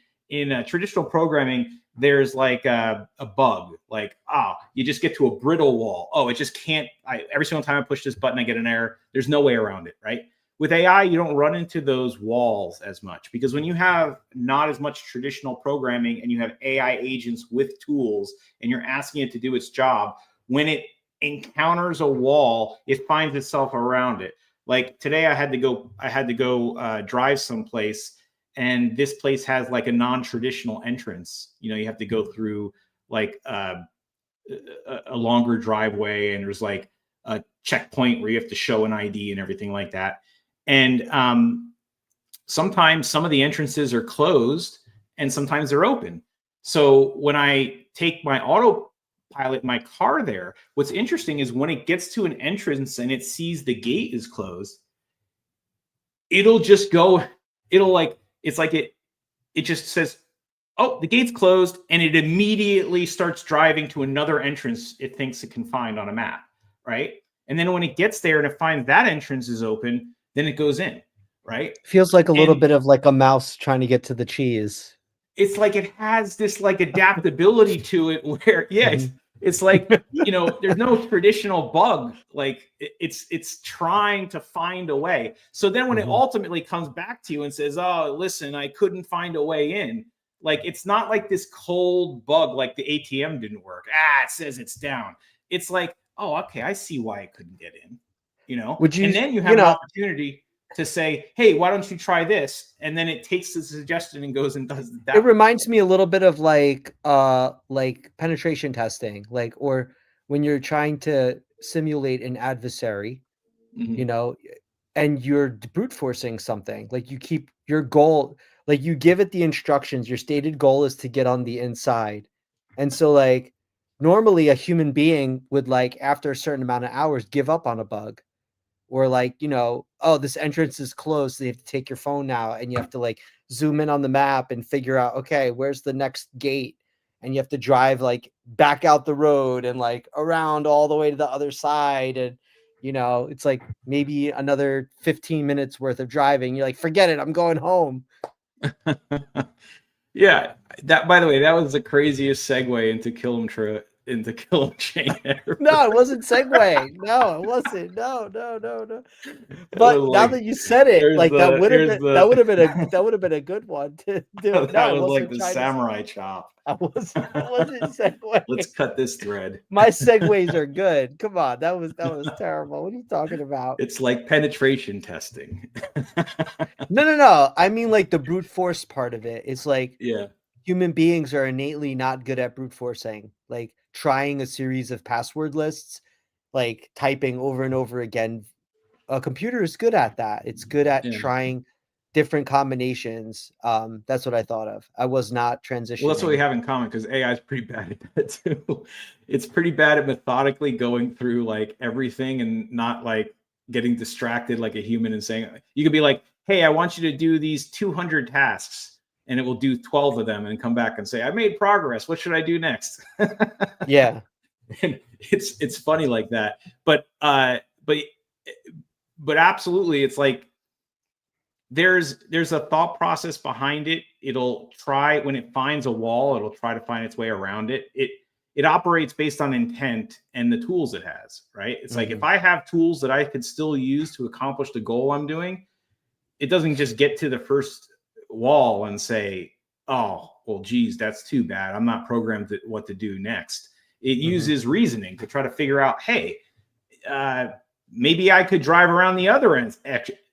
Speaker 2: traditional programming, there's like a bug, like, you just get to a brittle wall. It just can't, every single time I push this button, I get an error. There's no way around it, right? With AI, you don't run into those walls as much because when you have not as much traditional programming and you have AI agents with tools and you're asking it to do its job, when it encounters a wall, it finds itself around it. Like today I had to go drive someplace, and this place has like a non-traditional entrance. You have to go through like a longer driveway, and there's like a checkpoint where you have to show an ID and everything like that. And sometimes some of the entrances are closed and sometimes they're open. So when I take my autopilot, my car there, what's interesting is when it gets to an entrance and it sees the gate is closed, it'll just go, it's like it just says, the gate's closed, and it immediately starts driving to another entrance it thinks it can find on a map, right? And then when it gets there and it finds that entrance is open, then it goes in, right?
Speaker 1: Feels like a little
Speaker 2: And
Speaker 1: bit of like a mouse trying to get to the cheese.
Speaker 2: it's like it has this like adaptability to it where it's like there's no traditional bug, like it's trying to find a way. So then when it ultimately comes back to you and says, oh listen, I couldn't find a way in, like it's not like this cold bug like the ATM didn't work, it says it's down. It's like, oh okay, I see why it couldn't get in,
Speaker 1: Would you,
Speaker 2: and then you
Speaker 1: you
Speaker 2: have an
Speaker 1: know,
Speaker 2: opportunity to say, hey, why don't you try this? And then it takes the suggestion and goes and does
Speaker 1: it
Speaker 2: that.
Speaker 1: reminds me a little bit of like penetration testing, like, or when you're trying to simulate an adversary, you
Speaker 2: Mm-hmm.
Speaker 1: know, and you're brute forcing something. Like you keep your goal, like you give it the instructions, your stated goal is to get on the inside. And so like normally a human being would, like, after a certain amount of hours, give up on a bug. Or like, oh, this entrance is closed, so you have to take your phone now and you have to like zoom in on the map and figure out, okay, where's the next gate? And you have to drive like back out the road and like around all the way to the other side. And it's like maybe another 15 minutes worth of driving. You're like, forget it, I'm going home.
Speaker 2: Yeah, that, by the way, that was the craziest segue into Kill 'em Chain
Speaker 1: No,
Speaker 2: ever.
Speaker 1: it wasn't segue. No, it wasn't. No, no, no, no.
Speaker 2: It was
Speaker 1: But now
Speaker 2: like
Speaker 1: that you said it,
Speaker 2: there's
Speaker 1: like
Speaker 2: the here's the
Speaker 1: that would have been a good one to do. No,
Speaker 2: that
Speaker 1: I
Speaker 2: was like
Speaker 1: wasn't
Speaker 2: the
Speaker 1: trying to.
Speaker 2: samurai chop.
Speaker 1: I wasn't segue.
Speaker 2: Let's cut this thread.
Speaker 1: My segues are good. Come on, that was terrible. What are you talking about?
Speaker 2: It's like penetration testing.
Speaker 1: No, no, no. I mean like the brute force part of it. It's like
Speaker 2: Yeah.
Speaker 1: human beings are innately not good at brute forcing. Like trying a series of password lists, like typing over and over again. A computer is good at that. It's good at
Speaker 2: Yeah.
Speaker 1: trying different combinations. That's what I thought of. I was not
Speaker 2: Well, that's what we
Speaker 1: transitioning.
Speaker 2: have in common because AI is pretty bad at that too. It's pretty bad at methodically going through like everything and not like getting distracted like a human and saying, you could be like, hey, I want you to do these 200 tasks, and it will do 12 of them and come back and say, I made progress. What should I do next?
Speaker 1: Yeah.
Speaker 2: And it's funny like that. But absolutely, it's like there's a thought process behind it. It'll try, when it finds a wall, it'll try to find its way around it. It operates based on intent and the tools it has, right? It's like if I have tools that I could still use to accomplish the goal I'm doing, it doesn't just get to the first wall and say, oh, well, geez, that's too bad, I'm not programmed to what to do next. It uses reasoning to try to figure out, hey, maybe I could drive around the other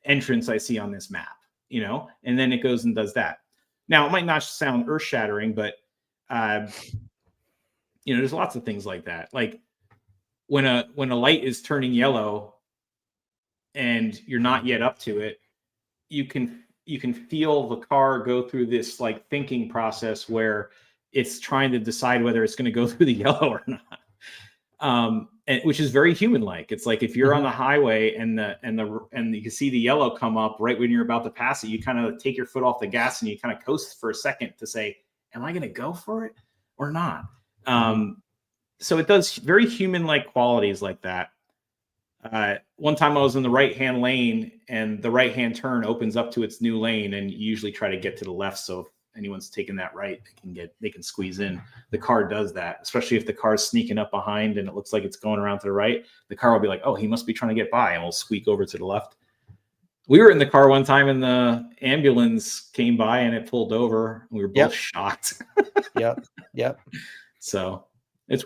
Speaker 2: entrance I see on this map, and then it goes and does that. Now, it might not sound earth shattering, but there's lots of things like that. Like when a light is turning yellow and you're not yet up to it, you can feel the car go through this like thinking process where it's trying to decide whether it's going to go through the yellow or not. And which is very human like. It's like if you're on the highway and you can see the yellow come up right when you're about to pass it, you kind of take your foot off the gas and you kind of coast for a second to say, am I going to go for it or not? So it does very human like qualities like that. One time I was in the right hand lane and the right hand turn opens up to its new lane, and you usually try to get to the left, so if anyone's taking that right, they can squeeze in. The car does that, especially if the car's sneaking up behind and it looks like it's going around to the right. The car will be like, oh, he must be trying to get by, and we'll squeak over to the left. We were in the car one time and the ambulance came by and it pulled over. We were both shocked.
Speaker 1: Yep.
Speaker 2: So it's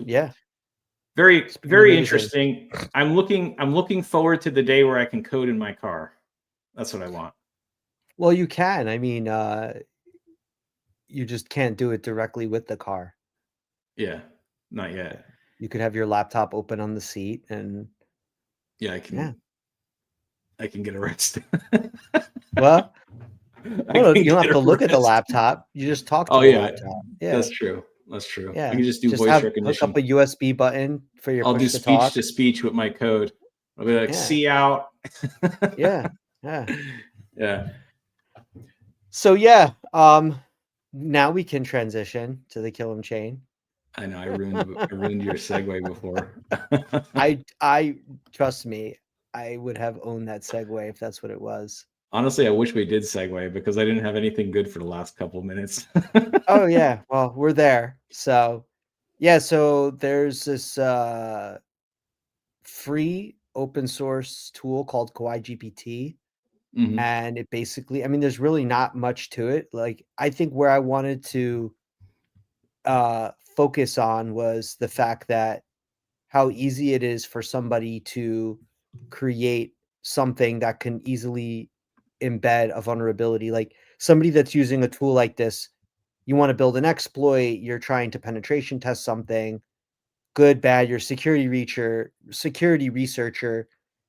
Speaker 1: very,
Speaker 2: very
Speaker 1: amazing.
Speaker 2: interesting. I'm looking forward to the day where I can code in my car. That's what I want.
Speaker 1: Well, you can. I mean, you just can't do it directly with the car.
Speaker 2: Yeah, not yet.
Speaker 1: You could have your laptop open on the seat and
Speaker 2: I can get arrested.
Speaker 1: Well, you don't have to look at the laptop. You just talk to the laptop. Yeah,
Speaker 2: that's true.
Speaker 1: Yeah,
Speaker 2: I can just do voice recognition.
Speaker 1: Hook up a USB button for your
Speaker 2: I'll do
Speaker 1: push to talk.
Speaker 2: speech to speech with my code. I'll be like, see out.
Speaker 1: Yeah. So now we can transition to the Kill 'em Chain.
Speaker 2: I know I ruined your segue before.
Speaker 1: I trust me. I would have owned that Segway if that's what it was.
Speaker 2: Honestly, I wish we did segue because I didn't have anything good for the last couple of minutes.
Speaker 1: Oh yeah, well, we're there. So, yeah, so there's this free open source tool called Kawaii GPT,
Speaker 2: Hmm.
Speaker 1: and it basically, I mean, there's really not much to it. Like, I think where I wanted to focus on was the fact that how easy it is for somebody to create something that can easily embed a vulnerability. Like, somebody that's using a tool like this, you want to build an exploit, you're trying to penetration test something, good, bad, you're a security researcher,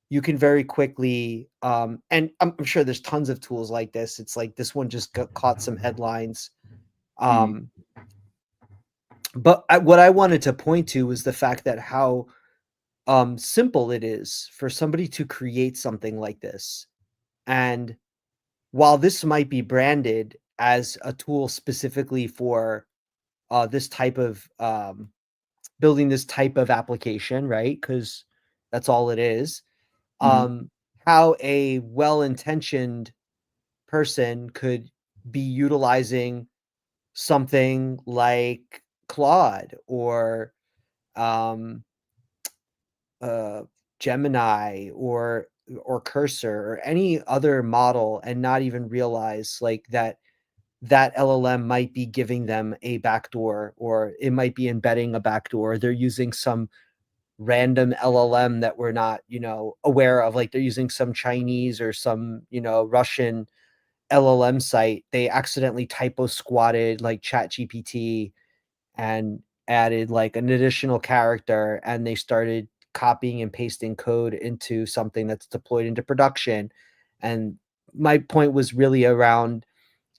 Speaker 1: you can very quickly, and I'm sure there's tons of tools like this. It's like this one just got caught some headlines.
Speaker 2: Hmm.
Speaker 1: Um, but what I wanted to point to was the fact that how simple it is for somebody to create something like this. And while this might be branded as a tool specifically for this type of building this type of application, right? Because that's all it is.
Speaker 2: Hmm.
Speaker 1: Um, how a well-intentioned person could be utilizing something like Claude um, uh, Gemini or Cursor or any other model and not even realize like that LLM might be giving them a backdoor, or it might be embedding a backdoor. They're using some random LLM that we're not, aware of. Like they're using some Chinese or some, Russian LLM site. They accidentally typo squatted like Chat GPT and added like an additional character, and they started copying and pasting code into something that's deployed into production. And my point was really around,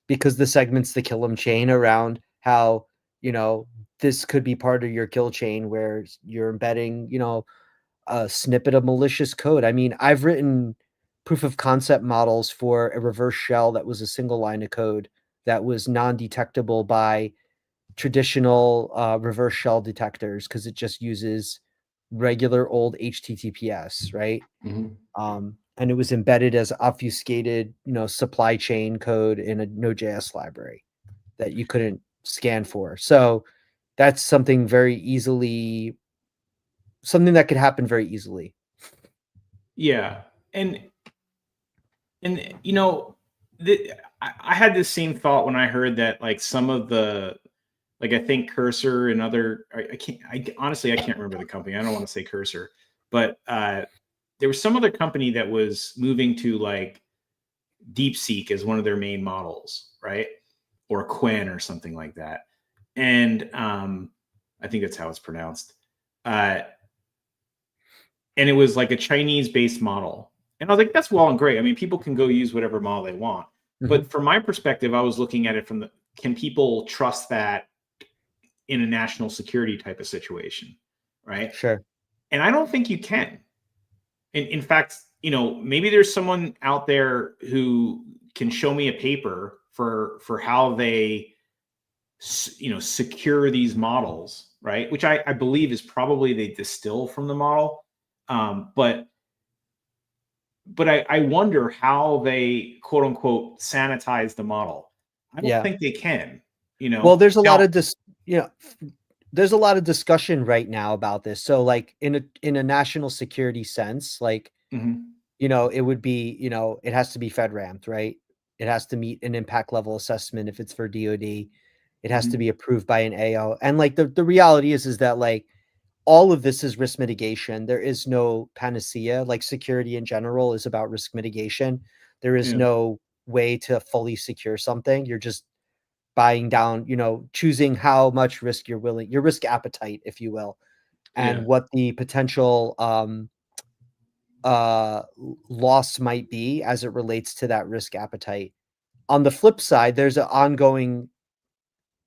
Speaker 1: because the segment's the kill 'em chain, around how, you know, this could be part of your kill chain where you're embedding, a snippet of malicious code. I mean, I've written proof of concept models for a reverse shell that was a single line of code that was non-detectable by traditional reverse shell detectors because it just uses regular old HTTPS, right?
Speaker 2: Hmm.
Speaker 1: And it was embedded as obfuscated, supply chain code in a Node.js library that you couldn't scan for. So that's something that could happen very easily.
Speaker 2: Yeah, and I had this same thought when I heard that like some of the like I think Cursor and other I can't I honestly I can't remember the company. I don't want to say Cursor, but there was some other company that was moving to like DeepSeek as one of their main models, right? Or Quinn or something like that. And I think that's how it's pronounced. Uh, and it was like a Chinese based model. And I was like, that's well and great. I mean, people can go use whatever model they want.
Speaker 1: Mhm.
Speaker 2: But from my perspective, I was looking at it from the can people trust that in a national security type of situation, right?
Speaker 1: Sure.
Speaker 2: And I don't think you can. In fact, maybe there's someone out there who can show me a paper for how they secure these models, right? Which I believe is probably they distill from the model, but I wonder how they quote unquote sanitize the model. I don't
Speaker 1: Yeah.
Speaker 2: think they can.
Speaker 1: Well, there's a lot
Speaker 2: Now.
Speaker 1: of this, you know, there's a lot of discussion right now about this. So like in a national security sense, like,
Speaker 2: Mhm.
Speaker 1: it would be, it has to be FedRAMP, right? It has to meet an impact level assessment if it's for DoD. It has to
Speaker 2: Mhm.
Speaker 1: be approved by an AO. And like the reality is that like all of this is risk mitigation. There is no panacea. Like security in general is about risk mitigation. There is
Speaker 2: Yeah.
Speaker 1: no way to fully secure something. You're just buying down, choosing how much risk you're willing, your risk appetite, if you will, and
Speaker 2: Yeah.
Speaker 1: what the potential loss might be as it relates to that risk appetite. On the flip side, there's an ongoing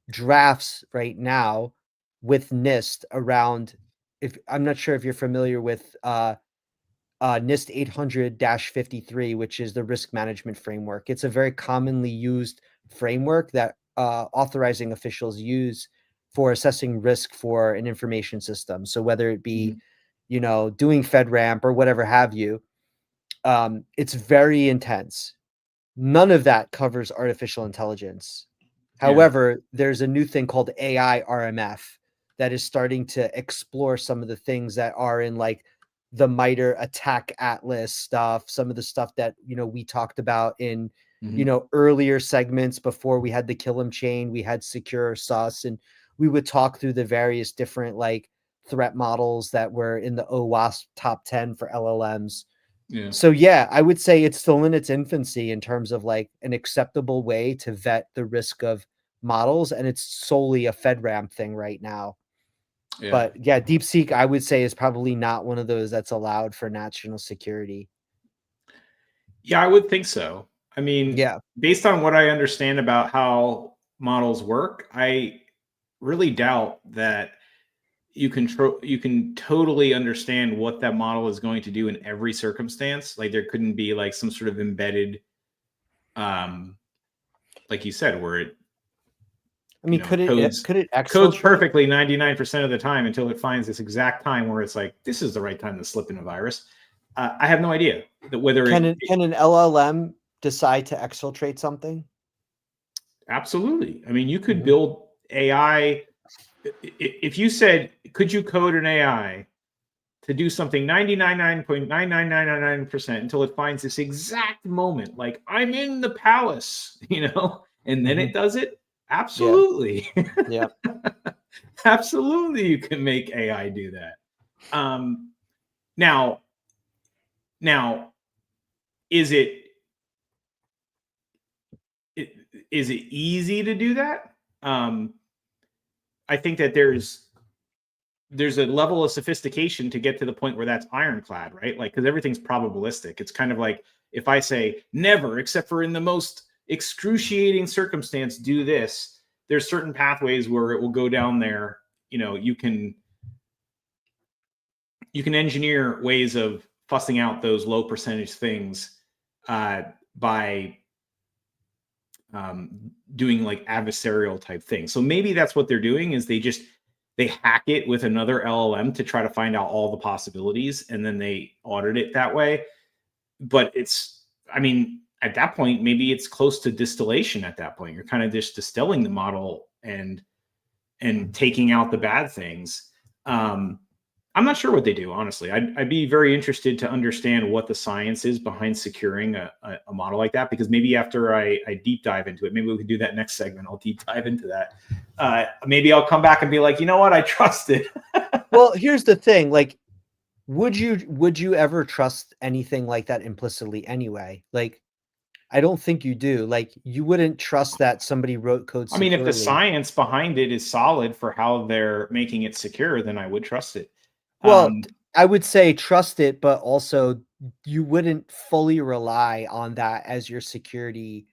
Speaker 1: drafts right now with NIST around, if I'm not sure if you're familiar with NIST 800-53, which is the risk management framework. It's a very commonly used framework that authorizing officials use for assessing risk for an information system. So whether it be,
Speaker 2: Mhm.
Speaker 1: doing FedRAMP or whatever have you, It's very intense. None of that covers artificial intelligence.
Speaker 2: Yeah.
Speaker 1: However, there's a new thing called AI RMF that is starting to explore some of the things that are in like the MITRE ATT&CK Atlas stuff, some of the stuff that, we talked about in, earlier segments before we had the kill 'em chain, we had secure sus, and we would talk through the various different like threat models that were in the OWASP top 10 for LLMs.
Speaker 2: Yeah.
Speaker 1: So yeah, I would say it's still in its infancy in terms of like an acceptable way to vet the risk of models, and it's solely a FedRAMP thing right now.
Speaker 2: Yeah.
Speaker 1: But yeah, DeepSeek, I would say, is probably not one of those that's allowed for national security.
Speaker 2: Yeah, I would think so. I mean,
Speaker 1: Yeah.
Speaker 2: based on what I understand about how models work, I really doubt that you can totally understand what that model is going to do in every circumstance. Like there couldn't be like some sort of embedded, um, like you said, where it
Speaker 1: I mean, could it
Speaker 2: codes
Speaker 1: exfiltrate?
Speaker 2: perfectly 99% of the time until it finds this exact time where it's like this is the right time to slip in a virus. I have no idea that whether
Speaker 1: Can an LLM decide to exfiltrate something?
Speaker 2: absolutely. I mean, you could
Speaker 1: Mhm.
Speaker 2: build AI. If you said, could you code an AI to do something 99.99999% until it finds this exact moment, like I'm in the palace, and then it
Speaker 1: Mhm.
Speaker 2: does it?
Speaker 1: Yeah.
Speaker 2: Absolutely.
Speaker 1: Yeah.
Speaker 2: Absolutely, you can make AI do that. Um, now, now, is it is it easy to do that? I think that there's a level of sophistication to get to the point where that's ironclad, right? Like, because everything's probabilistic. It's kind of like if I say never, except for in the most excruciating circumstance, do this. There's certain pathways where it will go down there. You can engineer ways of fussing out those low percentage things by doing like adversarial type things. So maybe that's what they're doing is they hack it with another LLM to try to find out all the possibilities and then they audit it that way. But I mean, at that point, maybe it's close to distillation at that point. You're kind of just distilling the model and taking out the bad things. I'm not sure what they do, honestly. I'd be very interested to understand what the science is behind securing a model like that, because maybe after I deep dive into it, maybe we can do that next segment. I'll deep dive into that. Maybe I'll come back and be like, you know what? I trust it.
Speaker 1: Well, here's the thing. Like, would you ever trust anything like that implicitly anyway? Like, I don't think you do. Like, you wouldn't trust that somebody wrote code
Speaker 2: I mean, if the
Speaker 1: securely.
Speaker 2: science behind it is solid for how they're making it secure, then I would trust it.
Speaker 1: Well, I would say trust it, but also you wouldn't fully rely on that as your security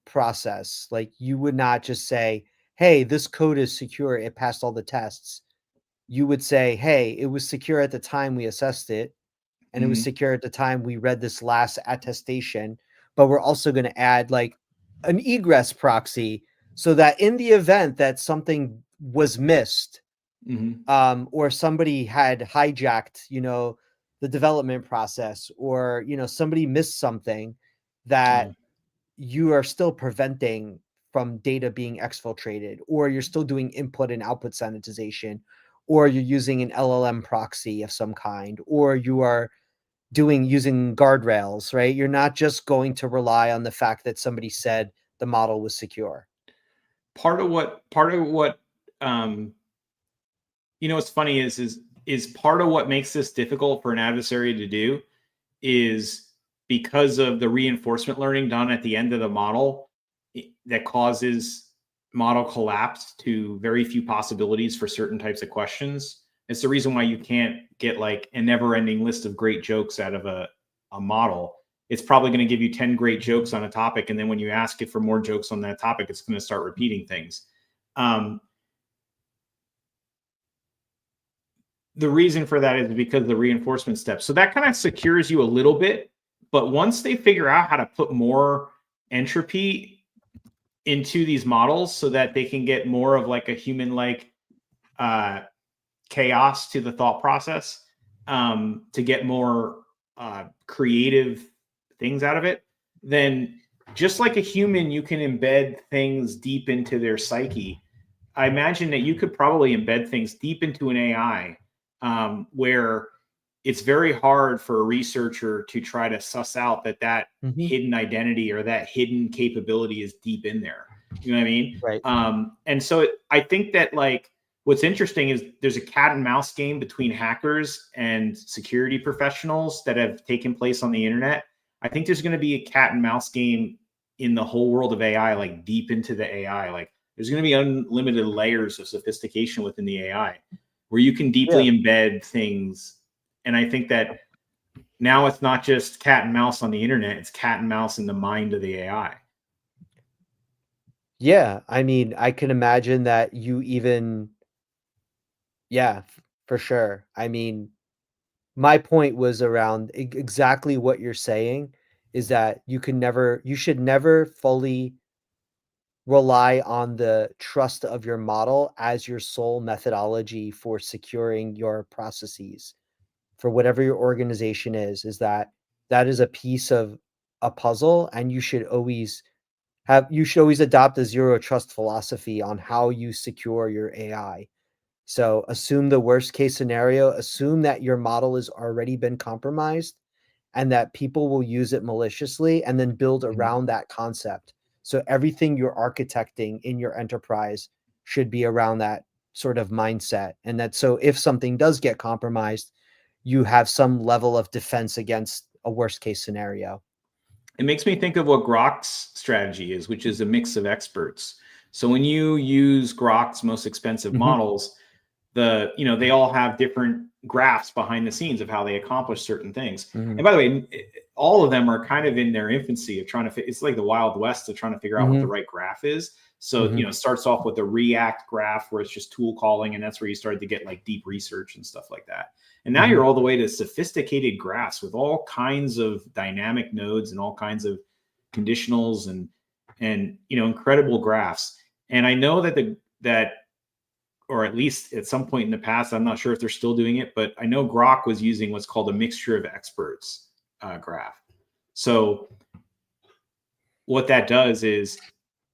Speaker 1: process. Like, you would not just say, "Hey, this code is secure. It passed all the tests." You would say, "Hey, it was secure at the time we assessed it, and it was
Speaker 2: Mhm,
Speaker 1: secure at the time we read this last attestation, but we're also going to add like an egress proxy so that in the event that something was missed,
Speaker 2: mhm,
Speaker 1: or somebody had hijacked, the development process, or somebody missed something,
Speaker 2: yeah.
Speaker 1: that you are still preventing from data being exfiltrated, or you're still doing input and output sanitization, or you're using an LLM proxy of some kind, or you are using guardrails, right? You're not just going to rely on the fact that somebody said the model was secure.
Speaker 2: Part of what um what's funny is part of what makes this difficult for an adversary to do is because of the reinforcement learning done at the end of the model that causes model collapse to very few possibilities for certain types of questions. It's the reason why you can't get like a never ending list of great jokes out of a model. It's probably going to give you 10 great jokes on a topic. And then when you ask it for more jokes on that topic, it's going to start repeating things. Um, the reason for that is because of the reinforcement steps. So that kind of secures you a little bit. But once they figure out how to put more entropy into these models so that they can get more of like a human like chaos to the thought process, to get more creative things out of it, then just like a human, you can embed things deep into their psyche. I imagine that you could probably embed things deep into an AI, where it's very hard for a researcher to try to suss out that
Speaker 1: Mhm.
Speaker 2: hidden identity or that hidden capability is deep in there. You know what I mean?
Speaker 1: Right.
Speaker 2: And so I think that, like, what's interesting is there's a cat and mouse game between hackers and security professionals that have taken place on the internet. I think there's going to be a cat and mouse game in the whole world of AI, like deep into the AI. Like, there's going to be unlimited layers of sophistication within the AI where you can deeply
Speaker 1: Yeah.
Speaker 2: embed things. And I think that now it's not just cat and mouse on the internet, it's cat and mouse in the mind of the AI.
Speaker 1: Yeah, I mean, I can imagine that you even yeah, for sure. I mean, my point was around exactly what you're saying is that you should never fully rely on the trust of your model as your sole methodology for securing your processes for whatever your organization is that that is a piece of a puzzle, and you should always adopt a zero trust philosophy on how you secure your AI. So assume the worst case scenario, assume that your model has already been compromised and that people will use it maliciously, and then build
Speaker 2: Mhm.
Speaker 1: around that concept. So everything you're architecting in your enterprise should be around that sort of mindset. And that so if something does get compromised, you have some level of defense against a worst case scenario.
Speaker 2: It makes me think of what Grok's strategy is, which is a mix of experts. So when you use Grok's most expensive
Speaker 1: Mhm,
Speaker 2: models, they all have different graphs behind the scenes of how they accomplish certain things. And
Speaker 1: mhm,
Speaker 2: by the way, all of them are kind of in their infancy of trying to, it's like the Wild West of trying to figure out what the
Speaker 1: mhm,
Speaker 2: right graph is. So,
Speaker 1: mhm,
Speaker 2: it starts off with the React graph where it's just tool calling, and that's where you started to get like deep research and stuff like that. And now
Speaker 1: mhm,
Speaker 2: you're all the way to sophisticated graphs with all kinds of dynamic nodes and all kinds of conditionals and incredible graphs. And I know that or at least at some point in the past, I'm not sure if they're still doing it, but I know Grok was using what's called a mixture of experts graph. So what that does is,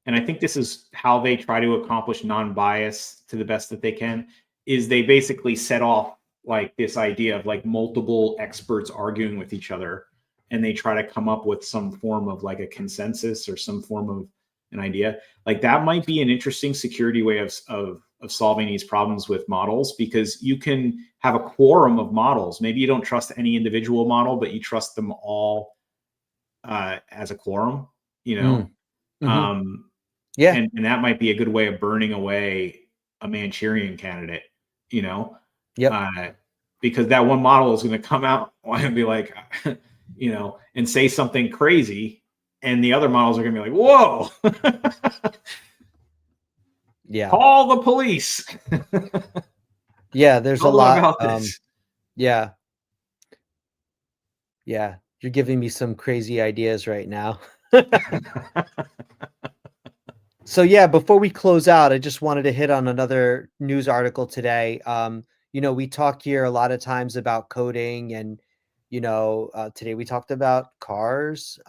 Speaker 2: and I think this is how they try to accomplish non-bias to the best that they can, is they basically set off like this idea of like multiple experts arguing with each other, and they try to come up with some form of like a consensus or some form of an idea. Like, that might be an interesting security way of solving these problems with models, because you can have a quorum of models. Maybe you don't trust any individual model, but you trust them all as a quorum, you know.
Speaker 1: mm, mhm.
Speaker 2: Um,
Speaker 1: Yeah,
Speaker 2: and that might be a good way of burning away a Manchurian candidate, you know,
Speaker 1: yep.
Speaker 2: uh, because that one model is going to come out and be like, and say something crazy, and the other models are going to be like, "Whoa,
Speaker 1: Yeah.
Speaker 2: call the police!
Speaker 1: Yeah, there's a
Speaker 2: Tell them
Speaker 1: lot,
Speaker 2: about this."
Speaker 1: yeah, yeah. You're giving me some crazy ideas right now. So yeah, before we close out, I just wanted to hit on another news article today. We talk here a lot of times about coding and, today we talked about cars,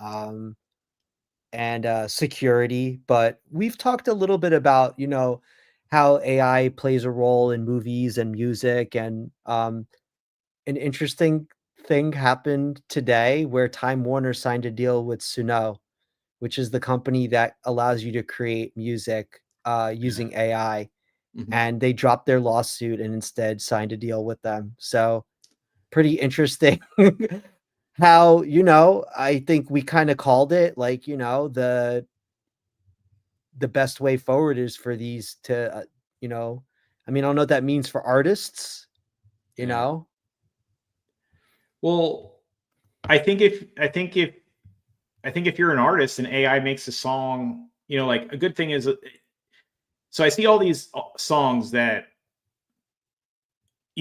Speaker 1: and security, but we've talked a little bit about, how AI plays a role in movies and music. And an interesting thing happened today where Time Warner signed a deal with Suno, which is the company that allows you to create music
Speaker 2: Yeah.
Speaker 1: using AI.
Speaker 2: Mhm.
Speaker 1: And they dropped their lawsuit and instead signed a deal with them. So pretty interesting how, I think we kind of called it like, the best way forward is for these to, you know, I mean, I don't know what that means for artists, you
Speaker 2: Yeah.
Speaker 1: know?
Speaker 2: Well, I think if you're an artist and AI makes a song, like, a good thing is, so I see all these songs that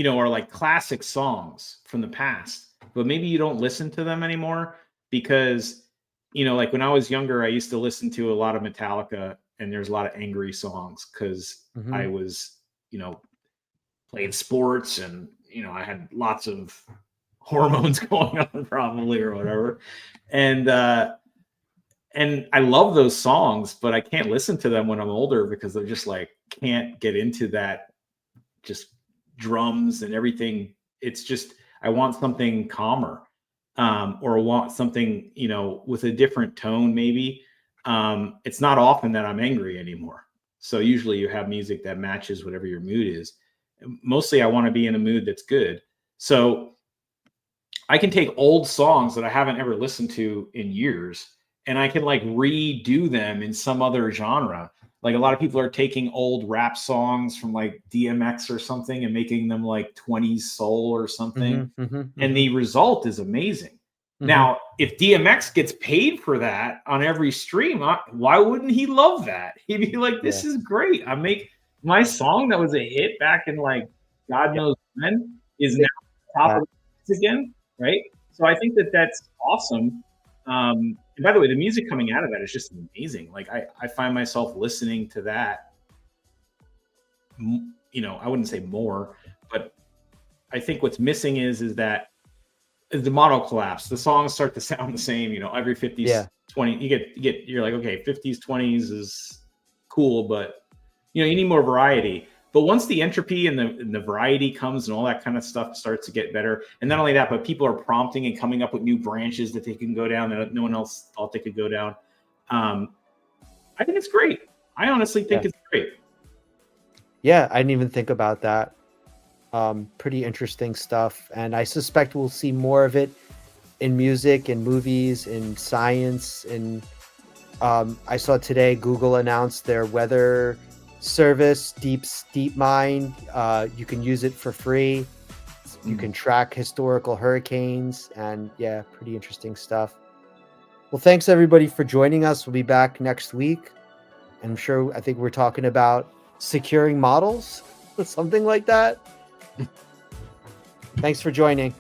Speaker 2: are like classic songs from the past, but maybe you don't listen to them anymore because, like when I was younger, I used to listen to a lot of Metallica, and there's a lot of angry songs because I
Speaker 1: Mhm.
Speaker 2: was, playing sports, and, I had lots of hormones going on probably or whatever. And I love those songs, but I can't listen to them when I'm older because I just like can't get into that just drums and everything. It's just I want something calmer, or I want something, you know, with a different tone maybe. It's not often that I'm angry anymore. So usually you have music that matches whatever your mood is. Mostly I want to be in a mood that's good. So I can take old songs that I haven't ever listened to in years and I can like redo them in some other genre. Like a lot of people are taking old rap songs from like DMX or something and making them like 20s soul or something. And the result is amazing. Now, if DMX gets paid for that on every stream, why wouldn't he love that? He'd be like, this is great. I make my song that was a hit back in like God knows when is now top of the list again, right? So I think that that's awesome. And by the way, the music coming out of that is just amazing. Like I find myself listening to that, you know, I wouldn't say more, but I think what's missing is that the model collapse. The songs start to sound the same, you know, every 50s, 20, you're like, okay, 50s, 20s is cool, but you know, you need more variety. But once the entropy and the variety comes and all that kind of stuff starts to get better, and not only that, but people are prompting and coming up with new branches that they can go down that no one else thought they could go down. I think it's great. I honestly think it's great.
Speaker 1: Yeah, I didn't even think about that. Pretty interesting stuff, and I suspect we'll see more of it in music, in movies, in science. And I saw today Google announced their weather service, DeepMind. You can use it for free. You can track historical hurricanes, and yeah, pretty interesting stuff. Well, thanks everybody for joining us. We'll be back next week. I think we're talking about securing models, something like that. Thanks for joining.